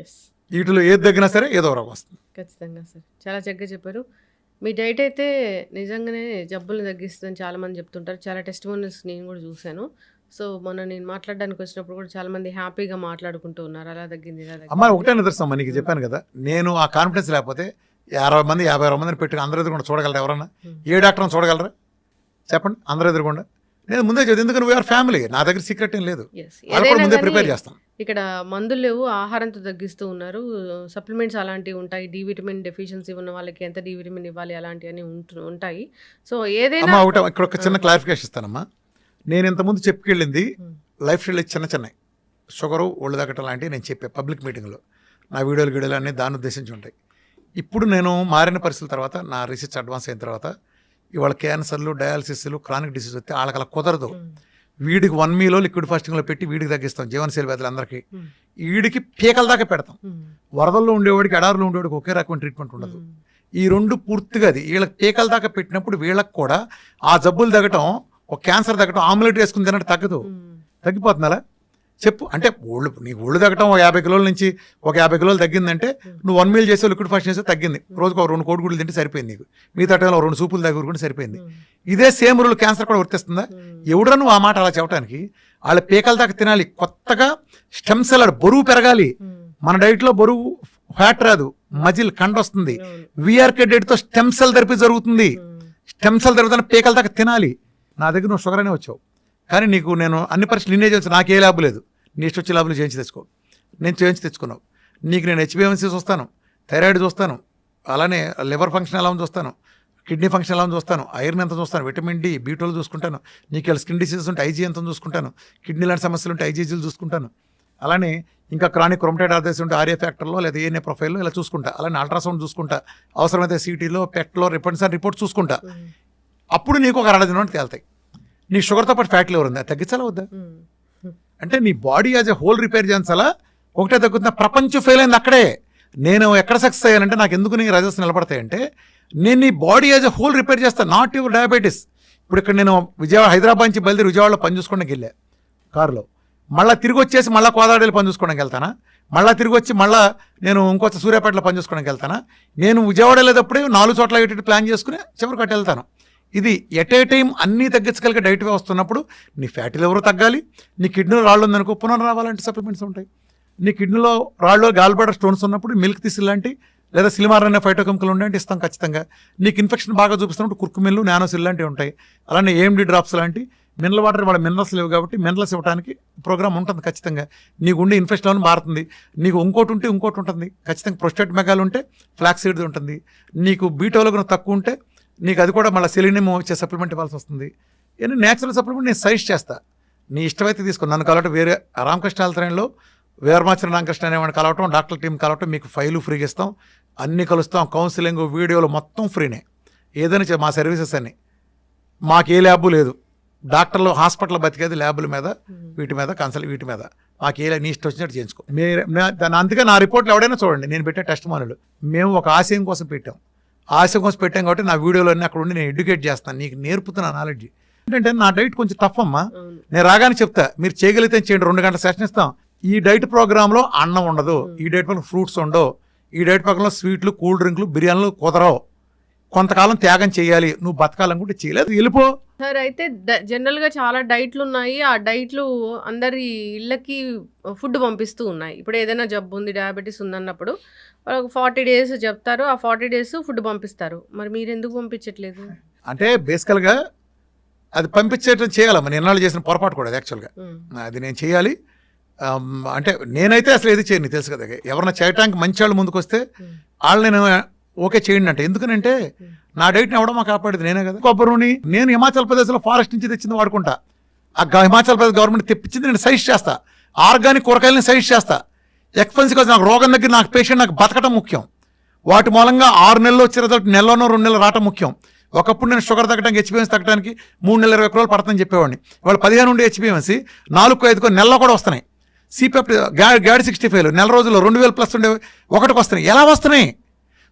వీటిలో ఏది తగ్గినా సరే ఏదో రోగం వస్తుంది. ఖచ్చితంగా సార్, చాలా చక్కగా చెప్పారు. మీ డైట్ అయితే నిజంగానే జబ్బులు తగ్గిస్తుందని చాలామంది చెప్తుంటారు. చాలా టెస్టిమోనియల్స్ నేను కూడా చూశాను. సో మొన్న నేను మాట్లాడడానికి వచ్చినప్పుడు కూడా చాలా మంది హ్యాపీగా మాట్లాడుకుంటూ ఉన్నారు, అలా తగ్గింది ఇలా తగ్గింది. అమ్మ ఒకటే నిదర్శనం అమ్మ, నీకు చెప్పాను కదా, నేను ఆ కాన్ఫిడెన్స్ లేకపోతే 60 మంది 50 మందిని పెట్టి అందరూ ఎదురుకుండా చూడగలరా? ఎవరన్నా ఏ డాక్టర్ని చూడగలరా చెప్పండి? అందరూ ఎదురుకుండా. నేను ముందే చదివి, ఎందుకంటే వీఆర్ ఫ్యామిలీ, నా దగ్గర సీక్రెట్ ఏం లేదు, ముందే ప్రిపేర్ చేస్తాను. ఇక్కడ మందులు లేవు, ఆహారంతో తగ్గిస్తూ ఉన్నారు. సప్లిమెంట్స్ అలాంటివి ఉంటాయి, డి విటమిన్ డెఫిషియన్సీ ఉన్న వాళ్ళకి ఎంత డి విటమిన్ ఇవ్వాలి అలాంటివన్నీ ఉంటాయి. సో ఏదైనా ఒకటే ఇక్కడ ఒక చిన్న క్లారిఫికేషన్ ఇస్తానమ్మా. నేను ఇంతకుముందు చెప్పుకెళ్ళింది లైఫ్ స్టైల్ చిన్న షుగరు, ఒళ్ళు తగ్గటం లాంటివి నేను చెప్పే పబ్లిక్ మీటింగ్లో, నా వీడియోలు అన్నీ దాన్ని ఉద్దేశించి ఉంటాయి. ఇప్పుడు నేను మారిన పరిస్థితుల తర్వాత, నా రీసెర్చ్ అడ్వాన్స్ అయిన తర్వాత, ఇవాళ క్యాన్సర్లు, డయాలసిస్లు, క్రానిక్ డిసీజ్ వస్తే వాళ్ళకి అలా కుదరదు. వీడికి 1 మీలో లిక్విడ్ ఫాస్టింగ్లో పెట్టి వీడికి తగ్గిస్తాం, జీవనశైలి వ్యాధులు అందరికీ. వీడికి పీకల దాకా పెడతాం. వరదల్లో ఉండేవాడికి, ఎడారిలో ఉండేవాడికి ఒకే రకమైన ట్రీట్మెంట్ ఉండదు. ఈ 2 పూర్తిగా అది వీళ్ళకి పీకల దాకా పెట్టినప్పుడు వీళ్ళకి కూడా ఆ జబ్బులు తగ్గటం, ఒక క్యాన్సర్ తగ్గటం, ఆమ్లెట్ వేసుకుని తినట్టు తగ్గదు, తగ్గిపోతుంది. అలా చెప్పు అంటే నీకు ఒళ్ళు తగ్గటం 50 కిలోల నుంచి 50 కిలోలు తగ్గిందంటే నువ్వు 1 మీల్ చేసే లిక్విడ్ ఫాస్ట్ చేస్తే తగ్గింది, రోజుకు 2 కోడిగుడ్లు తింటే సరిపోయింది, నీకు మిగతా టైంలో 2 సూపులు దగ్గర సరిపోయింది. ఇదే సేమ్ రూల్ క్యాన్సర్ కూడా వర్తిస్తుందా? ఎవడో నువ్వు ఆ మాట అలా చెప్పడానికి? వాళ్ళ పీకల దాకా తినాలి, కొత్తగా స్టెమ్ సెల్ బరువు పెరగాలి. మన డైట్లో బరువు ఫ్యాట్ రాదు, మజిల్ కండ వస్తుంది. విఆర్కే డైట్తో స్టెమ్ సెల్ థెరపీ జరుగుతుంది. స్టెమ్ సెల్ థెరపీ పీకల దాకా తినాలి. నా దగ్గర నువ్వు షుగర్ అనే వచ్చావు, కానీ నీకు నేను అన్ని పరీక్షలు నిన్నే చేసి, నాకు ఏ ల్యాబ్ లేదు, నీ ఇష్టం వచ్చే ల్యాబ్లు చేయించి తెచ్చుకో. నేను చేయించి తెచ్చుకున్నావు. నీకు నేను హెచ్బిఎంసీ చూస్తాను, థైరాయిడ్ చూస్తాను, అలానే లివర్ ఫంక్షన్ ఎలా ఉంది చూస్తాను, కిడ్నీ ఫంక్షన్ ఎలా ఉంది చూస్తాను, ఐరన్ ఎంత చూస్తాను, విటమిన్ డి, B12 చూసుకుంటాను, నీకు స్కిన్ డిసీజెస్ ఉంటే ఐజీ ఎంత చూసుకుంటాను, కిడ్నీ లాంటి సమస్యలు ఉంటే ఐజీజీలు చూసుకుంటాను, అలానే ఇంకా క్రానిక్ రొమటైడ్ ఆర్థరైటిస్ ఉంటే ఆర్ఏ ఫ్యాక్టర్లో లేదా ఏఎన్ఏ ప్రొఫైల్లో ఇలా చూసుకుంటా, అలానే అల్ట్రాసౌండ్ చూసుకుంటా, అవసరమైతే సిటీలో, పెట్లో రిపోర్ట్ చూసుకుంటా. అప్పుడు నీకు ఒక 60 దినం తేలుతాయి. నీ షుగర్తో పాటు ఫ్యాట్ లివర్ ఉంది, అది తగ్గించాలా వద్దా? అంటే నీ body as a whole repair చేయించాలా? ఒకటే తగ్గుతున్నా, ప్రపంచం ఫెయిల్ అయింది అక్కడే. నేను ఎక్కడ సక్సెస్ అయ్యానంటే, నాకు ఎందుకు నీ రజస్ నిలబడతాయంటే, నేను నీ body as a whole repair చేస్తాను, నాట్ యువర్ డయాబెటీస్. ఇప్పుడు ఇక్కడ నేను హైదరాబాద్ నుంచి బయలుదేరి విజయవాడలో పని చూసుకోవడానికి వెళ్ళా కారులో, మళ్ళీ తిరిగి వచ్చేసి మళ్ళీ కోదాడలో పని చూసుకోవడానికి వెళ్తానా? మళ్ళీ తిరిగి వచ్చి మళ్ళీ నేను ఇంకొక సూర్యాపేటలో పని చూసుకోవడానికి వెళ్తానా? నేను విజయవాడ వెళ్ళేటప్పుడే 4 చోట్ల ఇటు ప్లాన్ చేసుకుని చివరికి అటు వెళ్తాను. ఇది ఎట్ ఏ టైం అన్నీ తగ్గించగలిగే డైట్ వస్తున్నప్పుడు నీ ఫ్యాటీ లివర్ తగ్గాలి, నీ కిడ్నీలో రాళ్ళు ఉందనుకో పునరావాలంటే సప్లిమెంట్స్ ఉంటాయి. నీ కిడ్నీలో రాళ్ళు, గాల్బ్లాడర్ స్టోన్స్ ఉన్నప్పుడు మిల్క్ తీసి లాంటి లేదా సిలిమార్ అనే ఫైటోకెమికల్ ఉండే ఇస్తాం ఖచ్చితంగా. నీకు ఇన్ఫెక్షన్ బాగా చూపిస్తున్నప్పుడు కుర్కుమిల్లు, నానోసిల్ లాంటివి ఉంటాయి. అలానే AMD డ్రాప్స్ లాంటి మినరల్ వాటర్, వాళ్ళ మినరల్స్ లేవు కాబట్టి మినరల్స్ ఇవ్వడానికి ప్రోగ్రామ్ ఉంటుంది ఖచ్చితంగా. నీకు ఉండే ఇన్ఫెక్షన్ మారుతుంది. నీకు ఇంకోటి ఉంటుంది ఖచ్చితంగా. ప్రొస్టేట్ మెగాలు ఉంటే ఫ్లాక్సీడ్ ఉంటుంది. నీకు B12 తక్కువ ఉంటే నీకు అది కూడా మళ్ళీ సెలీనియం వచ్చే సప్లిమెంట్ ఇవ్వాల్సి వస్తుంది. ఇవన్నీ నేచురల్ సప్లిమెంట్ నేను సజెస్ట్ చేస్తా, నీ ఇష్టమైతే తీసుకో. నన్ను కలవటం వేరే రామకృష్ణ హెల్త్లైన్లో వేర్మాచర రామకృష్ణ అనేవాడిని కలవటం, డాక్టర్ టీం కలవటం, మీకు ఫైలు ఫ్రీగా ఇస్తాం, అన్నీ కలుస్తాం, కౌన్సిలింగ్, వీడియోలు మొత్తం ఫ్రీనే. ఏదైనా మా సర్వీసెస్ అన్నీ, మాకు ఏ ల్యాబ్ లేదు. డాక్టర్లు హాస్పిటల్ బతికేది ల్యాబుల మీద, వీటి మీద కన్సల్ట్, వీటి మీద మాకు ఏ నీ ఇష్టం వచ్చినట్టు చేయించుకో. అందుకే నా రిపోర్ట్లు ఎవడైనా చూడండి, నేను పెట్టే టెస్ట్ మానులు మేము ఒక ఆశయం కోసం పెట్టాం కాబట్టి నా వీడియోలన్నీ అక్కడ ఉండి నేను ఎడ్యుకేట్ చేస్తాను, నీకు నేర్పుతున్నా నాలెడ్జ్. ఏంటంటే నా డైట్ కొంచెం టఫ్ అమ్మా, నేను రాగానే చెప్తా, మీరు చేయగలిగితే చేయండి, 2 గంటల సెషన్ ఇస్తాం. ఈ డైట్ ప్రోగ్రాంలో అన్నం ఉండదు, ఈ డైట్ పక్కన ఫ్రూట్స్ ఉండవు, ఈ డైట్ పక్కన స్వీట్లు, కూల్ డ్రింక్లు, బిర్యానీలు కుదరవు. కొంతకాలం త్యాగం చేయాలి, నువ్వు బతకాలనుకుంటే చేయలేదు, వెళ్ళిపో. సార్ అయితే జనరల్గా చాలా డైట్లు ఉన్నాయి, ఆ డైట్లు అందరి ఇళ్ళకి ఫుడ్ పంపిస్తూ ఉన్నాయి. ఇప్పుడు ఏదైనా జబ్బు ఉంది, డయాబెటీస్ ఉందన్నప్పుడు వాళ్ళకి 40 days చెప్తారు, ఆ 40 days ఫుడ్ పంపిస్తారు. మరి మీరు ఎందుకు పంపించట్లేదు? అంటే బేసికల్గా అది పంపించేటం చేయాలమ్మా. నేను ఎన్నాళ్ళు చేసిన పొరపాటు కూడా అది యాక్చువల్గా అది నేను చేయాలి. అంటే నేనైతే అసలు ఏది చేయను, తెలుసు కదా. ఎవరన్నా చేయటానికి మంచి వాళ్ళు ముందుకు వస్తే వాళ్ళు నేను ఓకే చేయండి అంటే. ఎందుకనంటే నా డైట్ని ఎవడో మా కాపాడేది నేనే కదా. కొబ్బరి నూనె నేను హిమాచల్ ప్రదేశ్లో ఫారెస్ట్ నుంచి తెచ్చింది వాడుకుంటా. హిమాచల్ ప్రదేశ్ గవర్నమెంట్ తెప్పించింది నేను సజెస్ట్ చేస్తా. ఆర్గానిక్ కూరగాయలని సజెస్ట్ చేస్తా. ఎక్స్పెన్సివ్ కాదు, నాకు రోగం దగ్గర నాకు పేషెంట్ నాకు బతకటం ముఖ్యం. వాటి మూలంగా 6 నెలలు వచ్చే రిజల్ట్ నెలలోనో 2 నెలలు రావటం ముఖ్యం. ఒకప్పుడు నేను షుగర్ తగ్గడానికి HbA1c తగ్గడానికి 3 నెలల 20 రోజులు పడుతుందని చెప్పేవాడిని. వాళ్ళు 15 నుండి HbA1c 4-5 నెలలో కూడా వస్తున్నాయి. సిపెప్ట్ గ్యాడ్ 65 నెల రోజుల్లో 2000 ప్లస్ ఉండే ఒకటికి వస్తున్నాయి. ఎలా వస్తున్నాయి?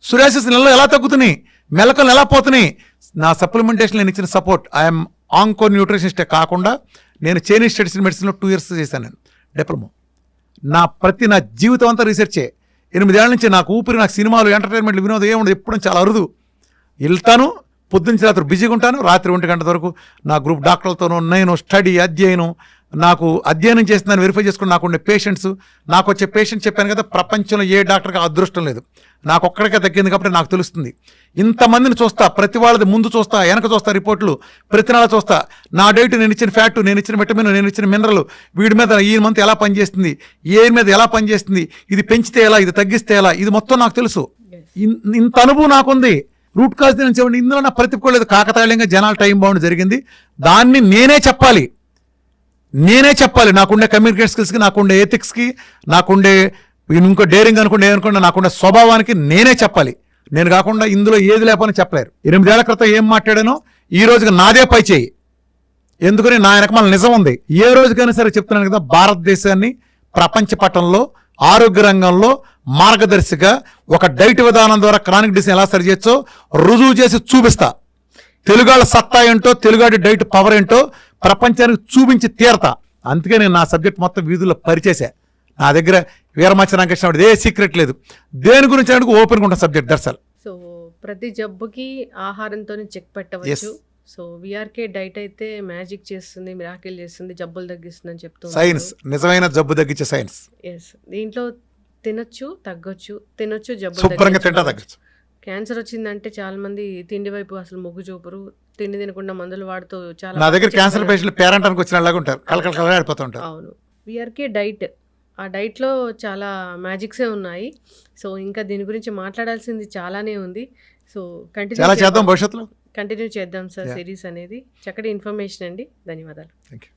సురాసిస్ నెలలో ఎలా తగ్గుతున్నాయి? మెలకలు ఎలా పోతున్నాయి? నా సప్లిమెంటేషన్ నేను ఇచ్చిన సపోర్ట్, ఐఎమ్ ఆంకో న్యూట్రిషనిస్టే కాకుండా నేను చైనీస్ స్టడీస్ ఇన్ మెడిసిన్లో 2 years చేశాను నేను డిప్లొమా. నా జీవితం అంతా రీసెర్చే. 8 ఏళ్ల నుంచి నాకు ఊపిరి, నాకు సినిమాలు, ఎంటర్టైన్మెంట్లు, వినోదం ఏముండదు. ఎప్పుడు చాలా అరుదు. వెళ్తాను, పొద్దున్న రాత్రి బిజీగా ఉంటాను. రాత్రి 1 గంట వరకు నా గ్రూప్ డాక్టర్లతోనూ నేను స్టడీ అధ్యయనం, నాకు అధ్యయనం చేస్తున్నాను, వెరిఫై చేసుకుని నాకు ఉండే పేషెంట్స్, నాకు వచ్చే పేషెంట్ చెప్పాను కదా, ప్రపంచంలో ఏ డాక్టర్కి అదృష్టం లేదు. నాకు ఒక్కడికే తగ్గింది కాబట్టి నాకు తెలుస్తుంది. ఇంతమందిని చూస్తా, ప్రతి వాళ్ళది ముందు చూస్తా, వెనక చూస్తా, రిపోర్ట్లు ప్రతి నెల చూస్తా. నా డైట్, నేను ఇచ్చిన ఫ్యాట్, నేను ఇచ్చిన విటమిన్, నేను ఇచ్చిన మినరల్, వీడి మీద ఈ మంత్ ఎలా పనిచేస్తుంది, ఏ మీద ఎలా పనిచేస్తుంది, ఇది పెంచితే ఎలా, ఇది తగ్గిస్తే ఎలా, ఇది మొత్తం నాకు తెలుసు. ఇంత అనుభవం నాకుంది. రూట్ కాజ్ నేను చెప్పండి, ఇందులో నా ప్రతికోలేదు. కాకతాళీయంగా జనాల టైం బౌండ్ జరిగింది. దాన్ని నేనే చెప్పాలి. నాకుండే కమ్యూనికేషన్ స్కిల్స్కి, నాకుండే ఎథిక్స్కి, నాకుండే ఇంకో డేరింగ్ అనుకుంటే ఏమనుకుంటే నాకుండే స్వభావానికి నేనే చెప్పాలి. నేను కాకుండా ఇందులో ఏది లేపని చెప్పలేరు. 8 ఏళ్ల క్రితం ఏం మాట్లాడానో ఈ రోజుకి నాదే పై చేయి. ఎందుకని నా వెనకమాల నిజం ఉంది. ఏ రోజుకైనా సరే చెప్తున్నాను కదా, భారతదేశాన్ని ప్రపంచ పటంలో ఆరోగ్య రంగంలో మార్గదర్శిగా ఒక డైట్ విధానం ద్వారా క్రానిక్ డిసీజ్ ఎలా సరి చేయొచ్చో రుజువు చేసి చూపిస్తా. తెలుగాళ్ళ సత్తా ఏంటో, తెలుగాడి డైట్ పవర్ ఏంటో ప్రపంచానికి చూపించి తీరతా. అందుకే నేను నా సబ్జెక్ట్ మొత్తం వీధుల్లో పరిచేసా. నా దగ్గర వీరమాచి రామకృష్ణ ఏ సీక్రెట్ లేదు. దేని గురించి అంటే ఓపెన్గా ఉంటా సబ్జెక్ట్ దర్శల్. సో ప్రతి జబ్బుకి ఆహారంతోనే చెక్ పెట్టవచ్చు. సో విఆర్కే డైట్ అయితే మ్యాజిక్ చేస్తుంది, మిరాకిల్ చేస్తుంది, జబ్బులు తగ్గిస్తుంది అని చెప్తుంది. సైన్స్, నిజమైన జబ్బు తగ్గించే సైన్స్. ఎస్, దీంట్లో తినొచ్చు, తగ్గొచ్చు, తినొచ్చు, జబ్బు శుభ్రంగా తింటా తగ్గచ్చు. క్యాన్సర్ వచ్చిందంటే చాలా మంది తిండి వైపు అసలు మొగ్గు చూపరు. తిండి తినకుండా మందులు వాడుతూ చాలా. నా దగ్గర క్యాన్సర్ పేషెంట్లు పేరెంటానికి వచ్చిన ఉంటారు, కలకల ఆడిపోతూ ఉంటారు. అవును, విఆర్కే డైట్, ఆ డైట్లో చాలా మ్యాజిక్సే ఉన్నాయి. సో ఇంకా దీని గురించి మాట్లాడాల్సింది చాలానే ఉంది. సో కంటిన్యూ చేద్దాం, భవిష్యత్తులో కంటిన్యూ చేద్దాం సార్ సిరీస్ అనేది. చక్కటి ఇన్ఫర్మేషన్ అండి, ధన్యవాదాలు. Thank you.